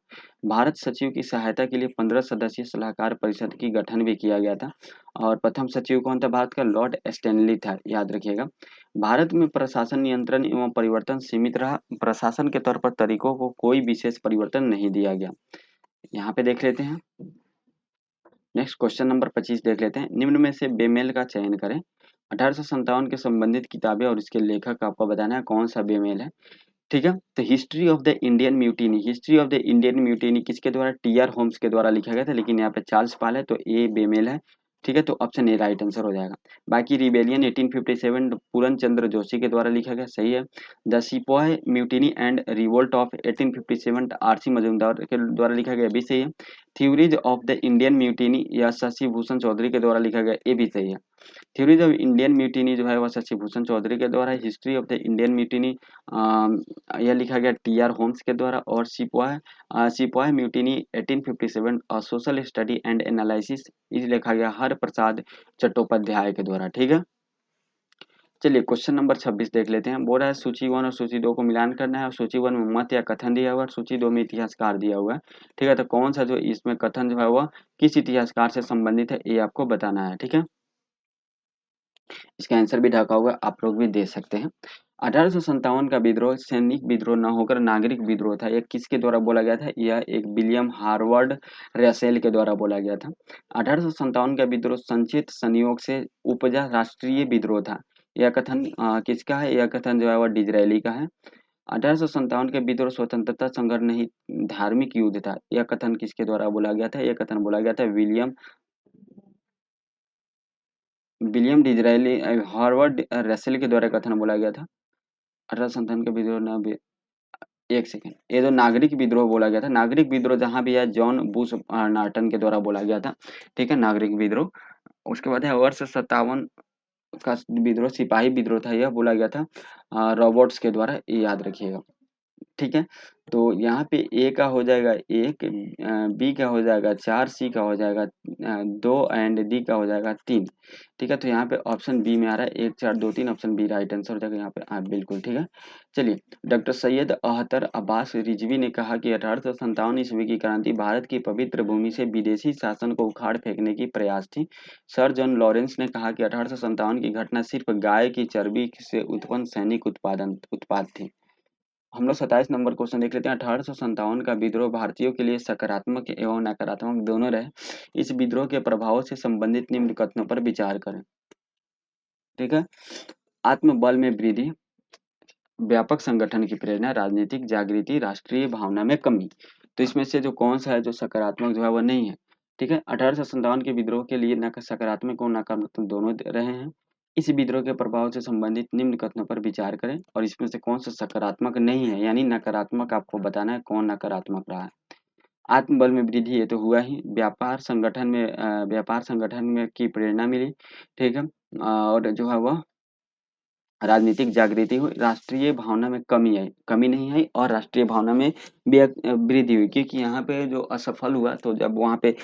भारत सचिव की सहायता के लिए 15 सदस्यीय सलाहकार परिषद की गठन भी किया गया था। और प्रथम सचिव कौन था भारत का? लॉर्ड स्टैनली था, याद रखिएगा। भारत में प्रशासन नियंत्रण एवं परिवर्तन सीमित रहा। प्रशासन के तौर पर तरीकों को कोई विशेष परिवर्तन नहीं दिया गया। यहाँ पे देख लेते हैं। नेक्स्ट क्वेश्चन नंबर 25 देख लेते हैं। निम्न में से बेमेल का चयन करें। 1857 के संबंधित किताबें और इसके लेखक आपको बताना है कौन सा बेमेल है। ठीक है, तो history of the Indian mutiny, history of the Indian mutiny किसके द्वारा? टी आर होम्स के द्वारा लिखा गया था, लेकिन यहाँ पे चार्ल्स पाल है, तो ए बेमेल है। ठीक है, तो ऑप्शन ए राइट आंसर हो जाएगा। बाकी रिबेलियन 1857 पूरन चंद्र जोशी के द्वारा लिखा गया, सही है। The sepoy mutiny and revolt of 1857 RC. Majumdar के द्वारा लिखा गया, भी सही है। Theories of the Indian mutiny या शशि भूषण चौधरी के द्वारा लिखा गया, ये भी सही है। थ्योरीज ऑफ इंडियन म्यूटिनी जो है वह शशि भूषण चौधरी के द्वारा। History of the Indian mutiny यह लिखा गया टी आर होम्स के द्वारा। और सिपाही mutiny 1857 social study and analysis इस लिखा गया हर प्रसाद चट्टोपाध्याय के द्वारा। ठीक है, चलिए क्वेश्चन नंबर 26 देख लेते हैं। बोल रहा है सूची 1 और सूची 2 को मिलान करना है, और सूची 1 में मत या कथन दिया हुआ है, सूची 2 में इतिहासकार दिया हुआ है। ठीक है, तो कौन सा जो इसमें कथन जो है वह किस इतिहासकार से संबंधित है, ये आपको बताना है। ठीक है, इसका आंसर भी ढका हुआ आप लोग भी दे सकते हैं। 1857 का विद्रोह सैनिक विद्रोह न होकर नागरिक विद्रोह था। यह किसके द्वारा बोला गया था? यह एक विलियम हार्वर्ड रसेल के द्वारा बोला गया था। 1857 का विद्रोह संचित संयोग से उपजा राष्ट्रीय विद्रोह था। यह कथन किसका है? यह कथन जो है वह डिजरायली का है। 1857 के विद्रोह स्वतंत्रता संघर्ष नहीं धार्मिक युद्ध था। यह कथन किसके द्वारा बोला गया था? यह कथन बोला गया था William William Disraeli Harvard Russell के द्वारा कथन बोला गया था। 1857 के विद्रोह न, एक सेकेंड, ये जो नागरिक विद्रोह बोला गया था, नागरिक विद्रोह जहां भी है जॉन बुश नार्टन के द्वारा बोला गया था। ठीक है, नागरिक विद्रोह। उसके बाद है वर्ष 57 का विद्रोह सिपाही विद्रोह था, यह बोला गया था रॉबर्ट्स के द्वारा, ये याद रखिएगा। ठीक है, तो यहाँ पे ए का हो जाएगा एक, बी का हो जाएगा 4, सी का हो जाएगा 2 एंड डी का हो जाएगा 3। ठीक है, तो यहाँ पे ऑप्शन बी में आ रहा है 1 4 2 3, ऑप्शन बी राइट आंसर हो जाएगा यहाँ पे। हाँ बिल्कुल ठीक है। चलिए, डॉक्टर सैयद अहतर अब्बास रिजवी ने कहा कि 1857 ईस्वी की क्रांति भारत की पवित्र भूमि से विदेशी शासन को उखाड़ फेंकने की प्रयास थी। सर जॉन लॉरेंस ने कहा कि 1857 की घटना सिर्फ गाय की चर्बी से उत्पन्न सैनिक उत्पाद थी। हम लोग 27 नंबर क्वेश्चन देख लेते हैं। 1857 का विद्रोह भारतीयों के लिए सकारात्मक एवं नकारात्मक दोनों रहे। इस विद्रोह के प्रभावों से संबंधित निम्न कथनों पर विचार करें। ठीक है, आत्मबल में वृद्धि, व्यापक संगठन की प्रेरणा, राजनीतिक जागृति, राष्ट्रीय भावना में कमी। तो इसमें से जो कौन सा है जो सकारात्मक जो है वह नहीं है। ठीक है, 1857 के विद्रोह के लिए सकारात्मक और नकारात्मक दोनों रहे हैं। इस विद्रोह के प्रभाव से संबंधित निम्न कथनों पर विचार करें, और इसमें से कौन सा सकारात्मक नहीं है, यानी नकारात्मक आपको बताना है कौन नकारात्मक रहा है। आत्मबल में वृद्धि ये तो हुआ ही। व्यापार संगठन में की प्रेरणा मिली। ठीक है, और जो है वह राजनीतिक जागृति हुई। राष्ट्रीय भावना में कमी आई, कमी नहीं आई, और राष्ट्रीय भावना में वृद्धि हुई, क्योंकि यहाँ पे जो असफल हुआ, तो जब वहाँ पे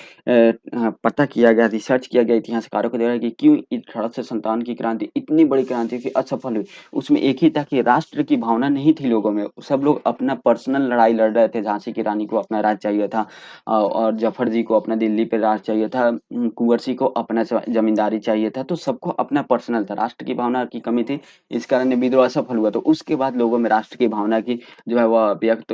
पता किया गया, रिसर्च किया गया इतिहासकारों के द्वारा कि क्यों 1857 की क्रांति इतनी बड़ी क्रांति थी असफल हुई, उसमें एक ही था कि राष्ट्र की भावना नहीं थी लोगों में। सब लोग अपना पर्सनल लड़ाई लड़ रहे थे। झांसी की रानी को अपना राज चाहिए था, और जफर जी को अपना दिल्ली पे राज चाहिए था, कुंवर सिंह को अपना जमींदारी चाहिए था। तो सबको अपना पर्सनल था, राष्ट्र की भावना की कमी थी। इस कारण विद्रोह असफल हुआ। तो उसके बाद लोगों में राष्ट्र की भावना की जो है वह व्यक्त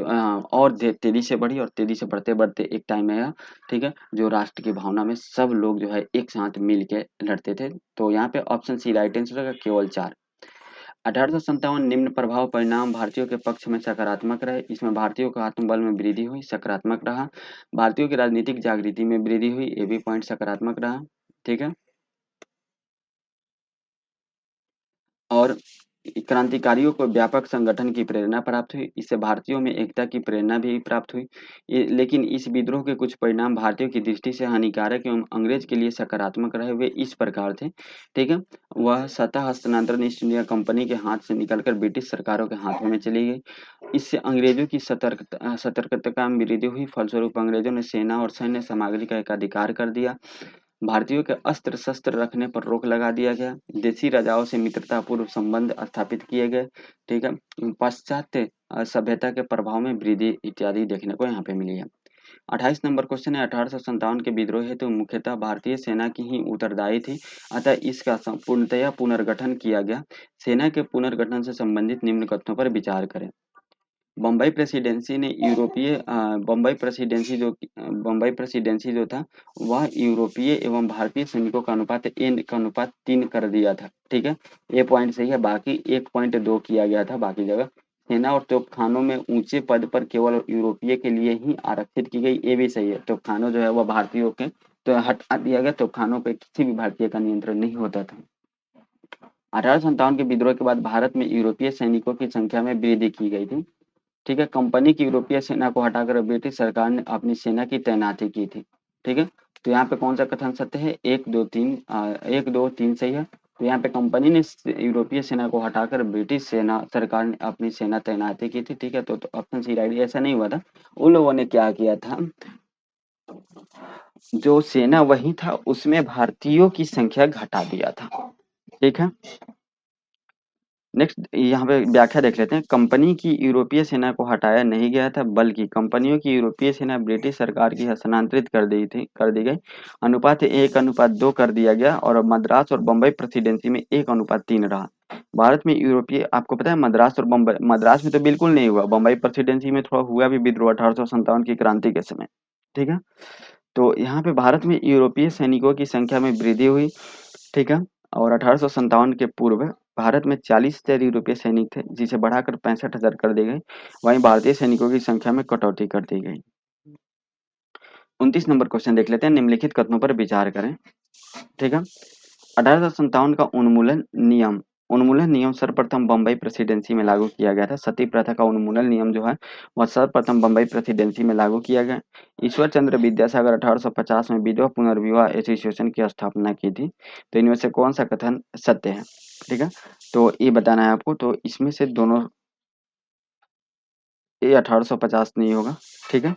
और तेजी से बढ़ी, और तेजी से बढ़ते बढ़ते एक टाइम आया, ठीक है, जो राष्ट्र की भावना में सब लोग जो है एक साथ मिल के लड़ते थे। तो यहाँ पे ऑप्शन सी राइट आंसर होगा, केवल 4। 1857 निम्न प्रभाव परिणाम भारतीयों के पक्ष में सकारात्मक रहे। इसमें भारतीयों का आत्मबल में वृद्धि हुई, सकारात्मक रहा। भारतीयों की राजनीतिक जागृति में वृद्धि हुई, ये भी पॉइंट सकारात्मक रहा। ठीक है, और क्रांतिकारियों को व्यापक संगठन की प्रेरणा प्राप्त हुई। इससे भारतीयों में एकता की प्रेरणा भी प्राप्त हुई। लेकिन इस विद्रोह के कुछ परिणाम भारतीयों की दृष्टि से हानिकारक एवं अंग्रेज के लिए सकारात्मक रहे। वे इस प्रकार थे। ठीक है, वह सत्ता हस्तांतरण ईस्ट इंडिया कंपनी के हाथ से निकलकर ब्रिटिश सरकारों के हाथों में चली गई। इससे अंग्रेजों की सतर्कता में वृद्धि हुई। फलस्वरूप अंग्रेजों ने सेना और सैन्य सामग्री का एकाधिकार कर दिया। भारतीयों के अस्त्र शस्त्र रखने पर रोक लगा दिया गया। देशी राजाओं से मित्रतापूर्व संबंध स्थापित किए गए। ठीक है। पाश्चात्य सभ्यता के प्रभाव में वृद्धि इत्यादि देखने को यहाँ पे मिली है। 28 नंबर क्वेश्चन है, 1857 के विद्रोह हेतु मुख्यतः भारतीय सेना की ही उत्तरदायी थी, अतः इसका पूर्णतया पुनर्गठन किया गया। सेना के पुनर्गठन से संबंधित निम्न कथनों पर विचार करें। बम्बई प्रेसिडेंसी ने बम्बई प्रेसिडेंसी जो था वह यूरोपीय एवं भारतीय सैनिकों का अनुपात एन का अनुपात 3 कर दिया था। ठीक है, ये पॉइंट सही है। बाकी 1.2 किया गया था बाकी जगह। सेना और तोपखानों में ऊंचे पद पर केवल यूरोपीय के लिए ही आरक्षित की गई, ये भी सही है। तोपखानों जो है वह भारतीयों के तो हटा दिया गया। तोपखानों पे किसी भी भारतीय का नियंत्रण नहीं होता था। 1857 के विद्रोह के बाद भारत में यूरोपीय सैनिकों की संख्या में वृद्धि की गई थी। ठीक है, कंपनी की यूरोपीय सेना को हटाकर ब्रिटिश सरकार ने अपनी सेना की तैनाती की थी। ठीक है, तो यहाँ पे कौन सा कथन सत्य है? 1 2 3 सही है। तो यहाँ पे कंपनी ने यूरोपीय सेना को हटाकर ब्रिटिश सेना सरकार ने अपनी सेना तैनाती की थी। ठीक है, तो ऑप्शन सी राइट। ऐसा नहीं हुआ था, उन लोगों ने क्या किया था, जो सेना वही था उसमें भारतीयों की संख्या घटा दिया था। ठीक है, नेक्स्ट यहाँ पे व्याख्या देख लेते हैं। कंपनी की यूरोपीय सेना को हटाया नहीं गया था, बल्कि कंपनियों की यूरोपीय सेना ब्रिटिश सरकार की हस्तांतरित कर दी गई। अनुपात 1:2 कर दिया गया और मद्रास और बम्बई प्रेसिडेंसी में 1:3 रहा। भारत में यूरोपीय, आपको पता है मद्रास और बम्बई, मद्रास में तो बिल्कुल नहीं हुआ, बम्बई प्रेसिडेंसी में थोड़ा हुआ भी विद्रोह 1857 की क्रांति के समय। ठीक है, तो यहाँ पे भारत में यूरोपीय सैनिकों की संख्या में वृद्धि हुई। ठीक है, और 1857 के पूर्व भारत में 40,000 यूरोपीय सैनिक थे, जिसे बढ़ाकर 65,000 कर दी गई। वहीं भारतीय सैनिकों की संख्या में कटौती कर दी गई। 29 नंबर क्वेश्चन देख लेते हैं। निम्नलिखित कथनों पर विचार करें। ठीक है, 1857 का उन्मूलन नियम सर्वप्रथम बम्बई प्रेसिडेंसी में लागू किया गया था। सती प्रथा का उन्मूलन नियम जो है वह सर्वप्रथम बम्बई प्रेसिडेंसी में लागू किया गया। ईश्वर चंद्र विद्यासागर 1850 में विधवा पुनर्विवाह एसोसिएशन की स्थापना की थी। तो इनमें से कौन सा कथन सत्य है? ठीक है, तो ये बताना है आपको। तो इसमें से दोनों, ये 1850 नहीं होगा। ठीक है,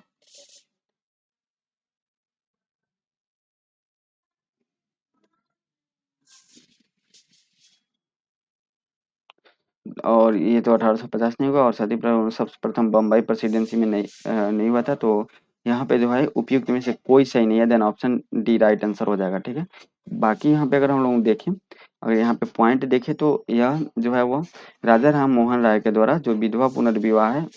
और ये तो 1850 नहीं होगा, और सती प्रथा सर्वप्रथम बम्बई प्रेसिडेंसी में नहीं हुआ था। तो यहाँ पे जो है उपयुक्त में से कोई सही नहीं है, then option D right answer हो जाएगा। ठीक है, बाकी यहाँ पे अगर हम लोग देखें, अगर यहाँ पे पॉइंट देखें तो यह जो है वो राजा राम मोहन राय के द्वारा जो विधवा पुनर्विवाह है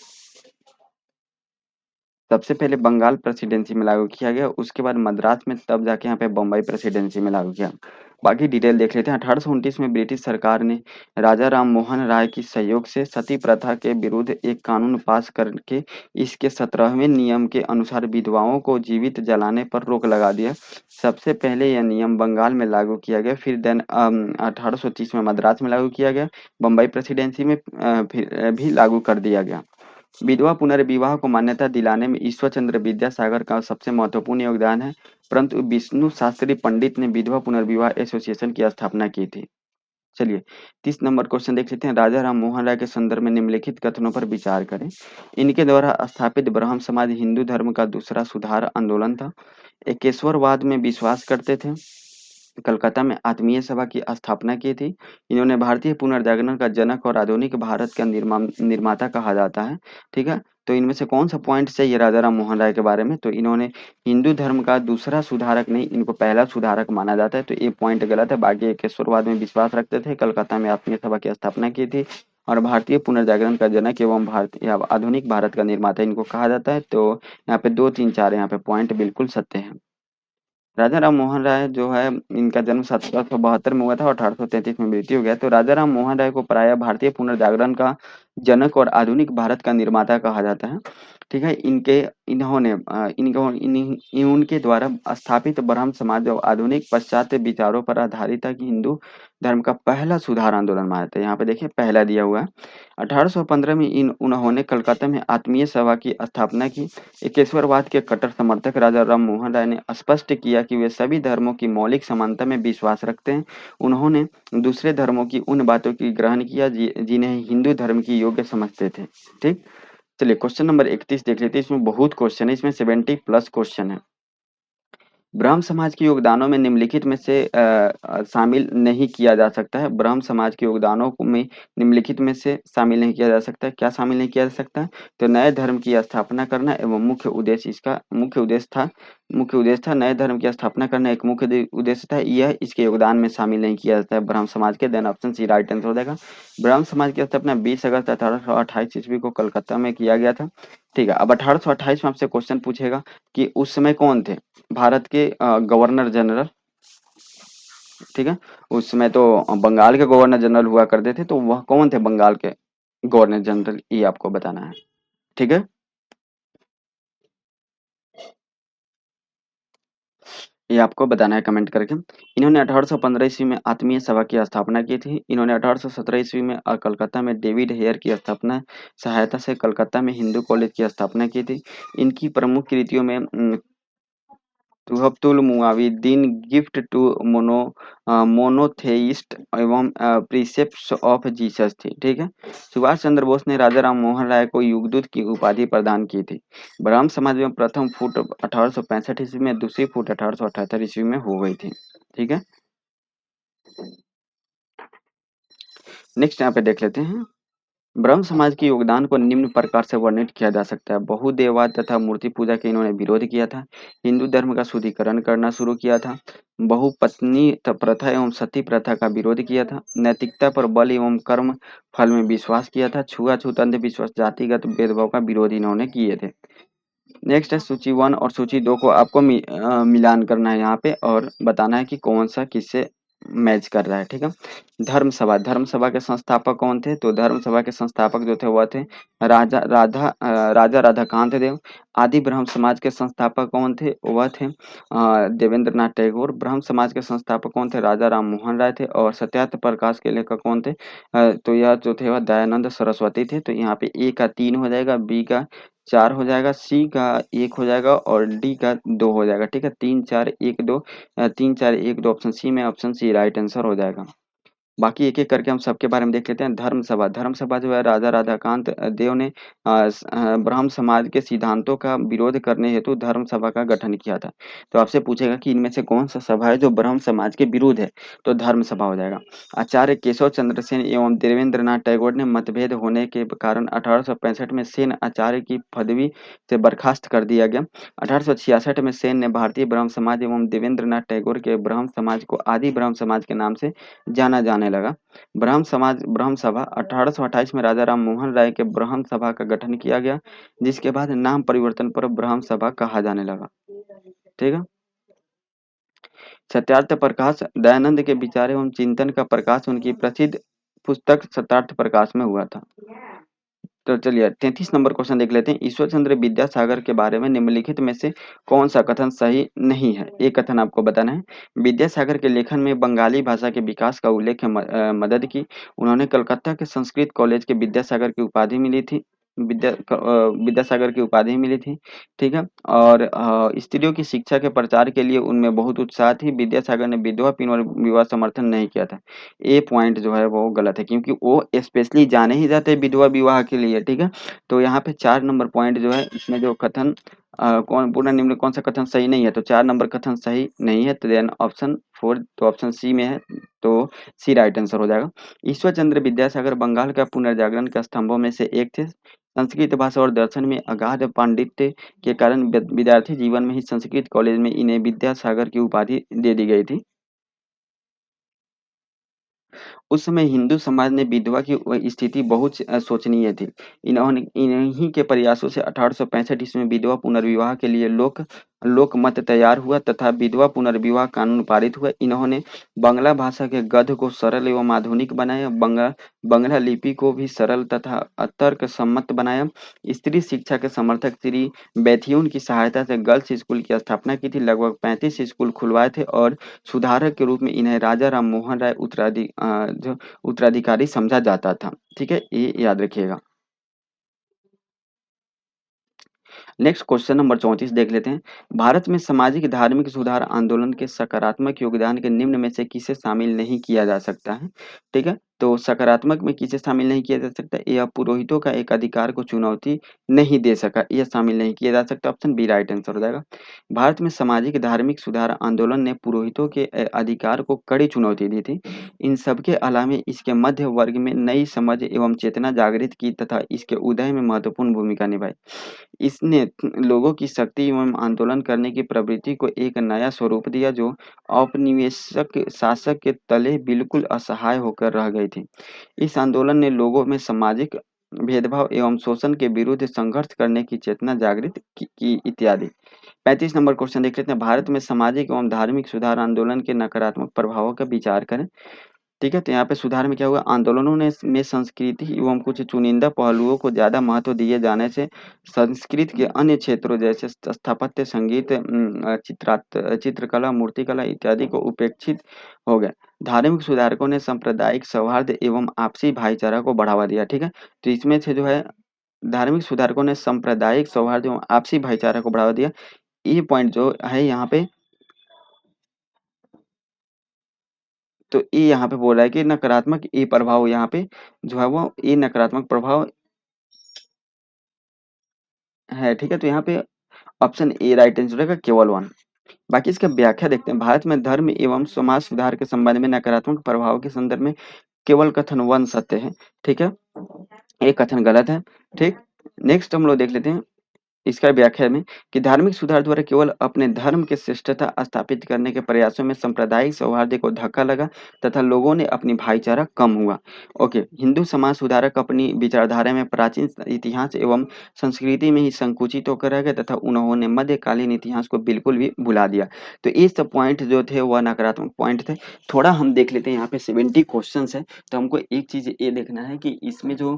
सबसे पहले बंगाल प्रेसिडेंसी में लागू किया गया, उसके बाद मद्रास में, तब जाके यहाँ पे बम्बई प्रेसिडेंसी में लागू किया। बाकी डिटेल देख लेते हैं। 1829 में ब्रिटिश सरकार ने राजा राम मोहन राय की सहयोग से सती प्रथा के विरुद्ध एक कानून पास करके इसके 17वें नियम के अनुसार विधवाओं को जीवित जलाने पर रोक लगा दिया। सबसे पहले यह नियम बंगाल में लागू किया गया, फिर देन 1830 में मद्रास में लागू किया गया, बम्बई प्रेसिडेंसी में फिर भी लागू कर दिया गया। विधवा पुनर्विवाह को मान्यता दिलाने में ईश्वर चंद्र विद्यासागर का सबसे महत्वपूर्ण योगदान है, परंतु विष्णु शास्त्री पंडित ने विधवा पुनर्विवाह एसोसिएशन की स्थापना की थी। चलिए 30 नंबर क्वेश्चन देख लेते हैं। राजा राम मोहन राय के संदर्भ में निम्नलिखित कथनों पर विचार करें। इनके द्वारा स्थापित ब्रह्म समाज हिंदू धर्म का दूसरा सुधार आंदोलन था। एकेश्वरवाद में विश्वास करते थे। कलकत्ता में आत्मीय सभा की स्थापना की थी। इन्होंने भारतीय पुनर्जागरण का जनक और आधुनिक भारत का निर्माता कहा जाता है। ठीक है, तो इनमें से कौन सा पॉइंट चाहिए राजा राम मोहन राय के बारे में? तो इन्होंने हिंदू धर्म का दूसरा सुधारक नहीं, इनको पहला सुधारक माना जाता है, तो ये पॉइंट गलत है। बाकी एकेश्वरवाद में विश्वास रखते थे, कलकत्ता में आत्मीय सभा की स्थापना की थी, और भारतीय पुनर्जागरण का जनक एवं भारतीय आधुनिक भारत का निर्माता इनको कहा जाता है। तो यहाँ पे 2 3 4 यहाँ पे पॉइंट बिल्कुल सत्य है। राजा राम मोहन राय जो है, इनका जन्म 1772 में हुआ था और 1833 में मृत्यु हो गया। तो राजा राम मोहन राय को प्रायः भारतीय पुनर्जागरण का जनक और आधुनिक भारत का निर्माता कहा जाता है। ठीक है, उनके द्वारा स्थापित ब्रह्म समाज और आधुनिक पाश्चात्य विचारों पर आधारित था कि हिंदू धर्म का पहला सुधार आंदोलन माना था। यहाँ पे देखिए पहला दिया हुआ है। 1815 में उन्होंने कलकत्ता में आत्मीय सभा की स्थापना की। एकेश्वरवाद के कट्टर समर्थक राजा राम मोहन राय ने स्पष्ट किया कि वे सभी धर्मों की मौलिक समानता में विश्वास रखते हैं। उन्होंने दूसरे धर्मों की उन बातों की ग्रहण किया जिन्हें हिंदू धर्म की योग्य समझते थे। ठीक, चलिए क्वेश्चन नंबर 31 देख लेते हैं। इसमें बहुत क्वेश्चन है, इसमें 70 प्लस क्वेश्चन है। ब्रह्म समाज के योगदानों में निम्नलिखित में से शामिल नहीं किया जा सकता है। ब्रह्म समाज के योगदानों में निम्नलिखित में से शामिल नहीं किया जा सकता है। क्या शामिल नहीं किया जा सकता है? तो नए धर्म की स्थापना करना एवं मुख्य उद्देश्य था नए धर्म की स्थापना करना, एक मुख्य उद्देश्य था। यह इसके योगदान में शामिल नहीं किया जाता है ब्रह्म समाज के। Then option C right answer हो जाएगा। ब्रह्म समाज की स्थापना 20 अगस्त 1828 ईस्वी को कलकत्ता में किया गया था। ठीक है, अब 1828 में आपसे क्वेश्चन पूछेगा कि उस समय कौन थे भारत के गवर्नर जनरल। ठीक है, उस समय तो बंगाल के गवर्नर जनरल हुआ करते थे, तो वह कौन थे बंगाल के गवर्नर जनरल, ये आपको बताना है। ठीक है, ये आपको बताना है कमेंट करके। इन्होंने 1815 ईस्वी में आत्मीय सभा की स्थापना की थी। इन्होंने 1817 ईस्वी में कलकत्ता में डेविड हेयर की स्थापना सहायता से कलकत्ता में हिंदू कॉलेज की स्थापना की थी। इनकी प्रमुख कृतियों में तुहफतुल मुआविदीन, गिफ्ट टू मोनोथेइस्ट एवं प्रीसेप्ट्स ऑफ जीसस थी। ठीक है, सुभाष चंद्र बोस ने राजा राम मोहन राय को युगदूत की उपाधि प्रदान की थी। ब्रह्म समाज में प्रथम फुट 1865 ईस्वी में, दूसरी फुट 1878 ईस्वी में हो गई थी। ठीक है, नेक्स्ट यहाँ पे देख लेते हैं। ब्रह्म समाज के योगदान को निम्न प्रकार से वर्णित किया जा सकता है। बहुदेववाद तथा मूर्ति पूजा के इन्होंने विरोध किया था। हिंदू धर्म का शुद्धिकरण करना शुरू किया था। बहुपत्नी प्रथा एवं सती प्रथा का विरोध किया था। नैतिकता पर बल एवं कर्म फल में विश्वास किया था। छुआछूत अंधविश्वास जातिगत भेदभाव का विरोध इन्होंने किए थे। नेक्स्ट है सूची 1 और सूची 2 को आपको मिलान करना है यहाँ पे और बताना है कि कौन सा किससे मैच कर रहा है। ठीक है, धर्म सभा के संस्थापक कौन थे? तो धर्म सभा के संस्थापक जो थे वह थे राजा राधाकांत देव। आदि ब्रह्म समाज के संस्थापक कौन थे? वह थे देवेंद्र नाथ टैगोर। ब्रह्म समाज के संस्थापक कौन थे? राजा राम मोहन राय थे। और सत्यार्थ प्रकाश के लेखक कौन थे? तो यह जो थे वह दयानंद सरस्वती थे। तो यहाँ पे ए का 3 हो जाएगा, बी का 4 हो जाएगा, सी का 1 हो जाएगा और डी का 2 हो जाएगा। ठीक है, 3 4 1 2 3 4 1 2 ऑप्शन सी में, ऑप्शन सी राइट आंसर हो जाएगा। बाकी एक-एक करके हम सबके बारे में देख लेते हैं। धर्म सभा जो है राजा राधाकांत देव ने ब्राह्म समाज के सिद्धांतों का विरोध करने हेतु धर्म सभा का गठन किया था। तो आपसे पूछेगा कि इनमें से कौन सा सभा है जो ब्रह्म समाज के विरुद्ध है? तो धर्म सभा हो जाएगा। आचार्य केशव चंद्र सेन एवं देवेंद्र नाथ टैगोर ने मतभेद होने के कारण 1865 में सेन आचार्य की पदवी से बर्खास्त कर दिया गया। 1866 में सेन ने भारतीय ब्रह्म समाज एवं देवेंद्र नाथ टैगोर के ब्रह्म समाज को आदि ब्रह्म समाज के नाम से जाना जाने लगा। ब्रह्म सभा 1828 में राजा राम मोहन राय के ब्रह्म सभा का गठन किया गया, जिसके बाद नाम परिवर्तन पर ब्रह्म सभा कहा जाने लगा। ठीक है, सत्यार्थ प्रकाश दयानंद के विचार एवं चिंतन का प्रकाश उनकी प्रसिद्ध पुस्तक सत्यार्थ प्रकाश में हुआ था। तो चलिए 33 नंबर क्वेश्चन देख लेते हैं। ईश्वर चंद्र विद्यासागर के बारे में निम्नलिखित में से कौन सा कथन सही नहीं है? एक कथन आपको बताना है। विद्यासागर के लेखन में बंगाली भाषा के विकास का उल्लेख मदद की। उन्होंने कलकत्ता के संस्कृत कॉलेज के विद्यासागर की उपाधि मिली थी। विद्यासागर की उपाधि मिली थी। ठीक है, और स्त्रियों की शिक्षा के प्रचार के लिए उनमें बहुत उत्साह थी। विद्यासागर ने विधवा पुनर्विवाह समर्थन नहीं किया था। ए पॉइंट जो है वो गलत है, क्योंकि वो स्पेशली जाने ही जाते हैं विधवा विवाह के लिए। ठीक है, तो यहाँ पे 4 नंबर पॉइंट जो है इसमें जो कथन कौन पूर्ण निम्न कौन सा कथन सही नहीं है? तो 4 नंबर कथन सही नहीं है। तो देन ऑप्शन 4 तो ऑप्शन सी में है, तो सी राइट आंसर हो जाएगा। ईश्वर चंद्र विद्यासागर बंगाल का पुनर्जागरण के स्तंभों में से एक थे। संस्कृत भाषा और दर्शन में अगाध पांडित्य के कारण विद्यार्थी जीवन में ही संस्कृत कॉलेज में इन्हें विद्यासागर की उपाधि दे दी गई थी। उस समय हिंदू समाज में विधवा की स्थिति बहुत शोचनीय थी। इन्होंने इन्हीं के प्रयासों से 1865 ईस्वी में विधवा पुनर्विवाह के लिए लोक मत तैयार हुआ तथा विधवा पुनर्विवाह कानून पारित हुआ। इन्होंने बांग्ला भाषा के गद्य को सरल एवं आधुनिक बनाया। बांग्ला लिपि को भी सरल तथा तर्क सम्मत बनाया। स्त्री शिक्षा के समर्थक श्री बैथियून की सहायता से गर्ल्स स्कूल की स्थापना की थी। लगभग 35 स्कूल खुलवाए थे और सुधारक के रूप में इन्हें राजा राम मोहन राय जो उत्तराधिकारी समझा जाता था। ठीक है, ये याद रखिएगा। नेक्स्ट क्वेश्चन नंबर 34 देख लेते हैं। भारत में सामाजिक धार्मिक सुधार आंदोलन के सकारात्मक योगदान के निम्न में से किसे शामिल नहीं किया जा सकता है? ठीक है, तो सकारात्मक में किसे शामिल नहीं किया जा सकता? यह पुरोहितों का एक अधिकार को चुनौती नहीं दे सका, यह शामिल नहीं किया जा सकता। ऑप्शन बी राइट आंसर हो जाएगा। भारत में सामाजिक धार्मिक सुधार आंदोलन ने पुरोहितों के अधिकार को कड़ी चुनौती दी थी। इन सबके अलावे इसके मध्य वर्ग में नई समझ एवं चेतना जागृत की तथा इसके उदय में महत्वपूर्ण भूमिका निभाई। इसने लोगों की शक्ति एवं आंदोलन करने की प्रवृत्ति को एक नया स्वरूप दिया जो औपनिवेशिक शासक के तले बिल्कुल असहाय होकर रह गई थी। इस आंदोलन ने लोगों में सामाजिक भेदभाव एवं शोषण के विरुद्ध संघर्ष करने की चेतना जागृत की इत्यादि। 35 नंबर क्वेश्चन देख लेते हैं। भारत में सामाजिक एवं धार्मिक सुधार आंदोलन के नकारात्मक प्रभावों का विचार करें। ठीक है, तो यहाँ पे सुधार में क्या हुआ? आंदोलनों ने में संस्कृति एवं कुछ चुनिंदा पहलुओं को ज्यादा महत्व दिए जाने से संस्कृत के अन्य क्षेत्रों जैसे स्थापत्य, संगीत, चित्रकला, मूर्तिकला इत्यादि को उपेक्षित हो गए। धार्मिक सुधारकों ने सांप्रदायिक सौहार्द एवं आपसी भाईचारा को बढ़ावा दिया। ठीक है, तो इसमें से जो है धार्मिक सुधारकों ने सांप्रदायिक सौहार्द एवं आपसी भाईचारा को बढ़ावा दिया। ये पॉइंट जो है यहाँ पे, तो ये यहाँ पे बोल रहा है कि नकारात्मक ये प्रभाव यहाँ पे जो है वो ये नकारात्मक प्रभाव है। ठीक है, तो यहाँ पे ऑप्शन ए राइट आंसर रहेगा, केवल वन। बाकी इसका व्याख्या देखते हैं। भारत में धर्म एवं समाज सुधार के संबंध में नकारात्मक प्रभाव के संदर्भ में केवल कथन वन सत्य है। ठीक है, एक कथन गलत है। ठीक, नेक्स्ट हम लोग देख लेते हैं इसका व्याख्या में कि धार्मिक सुधार द्वारा केवल अपने धर्म की श्रेष्ठता स्थापित करने के प्रयासों में सांप्रदायिक सौहार्द को धक्का लगा तथा लोगों ने अपनी भाईचारा कम हुआ। ओके, हिंदू समाज सुधारक अपनी विचारधारा में प्राचीन इतिहास एवं संस्कृति में ही संकुचित होकर रह गए तथा उन्होंने मध्यकालीन इतिहास को बिल्कुल भी भुला दिया। तो ये सब पॉइंट जो थे वह नकारात्मक पॉइंट थे। थोड़ा हम देख लेते हैं, यहाँ पे 70 क्वेश्चन है, तो हमको एक चीज ये देखना है कि इसमें जो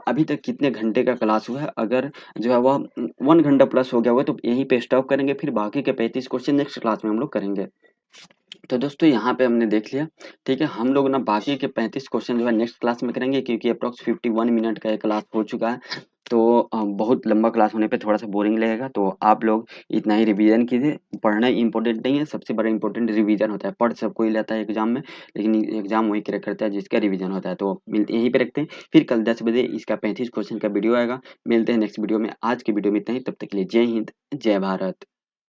अभी तक कितने घंटे का क्लास हुआ है। अगर जो है वह 1 घंटा प्लस हो गया हुआ तो यहीं पे स्टॉप करेंगे, फिर बाकी के 35 क्वेश्चन नेक्स्ट क्लास में हम लोग करेंगे। तो दोस्तों यहाँ पे हमने देख लिया। ठीक है, हम लोग ना बाकी के 35 क्वेश्चन जो है नेक्स्ट क्लास में करेंगे क्योंकि अप्रॉक्स 51 मिनट का ये क्लास हो चुका है। तो बहुत लंबा क्लास होने पे थोड़ा सा बोरिंग लगेगा, तो आप लोग इतना ही रिवीजन कीजिए। पढ़ना इंपॉर्टेंट नहीं है, सबसे बड़ा इंपॉर्टेंट रिवीजन होता है। पढ़ सब कोई लेता है एग्जाम में, लेकिन एग्जाम वही क्रैक करता है जिसका रिवीजन होता है। तो मिलते यहीं पे रखते हैं, फिर कल 10 बजे इसका 35 क्वेश्चन का वीडियो आएगा। मिलते हैं नेक्स्ट वीडियो में। आज की वीडियो में इतना ही, तब तक के लिए जय हिंद, जय भारत।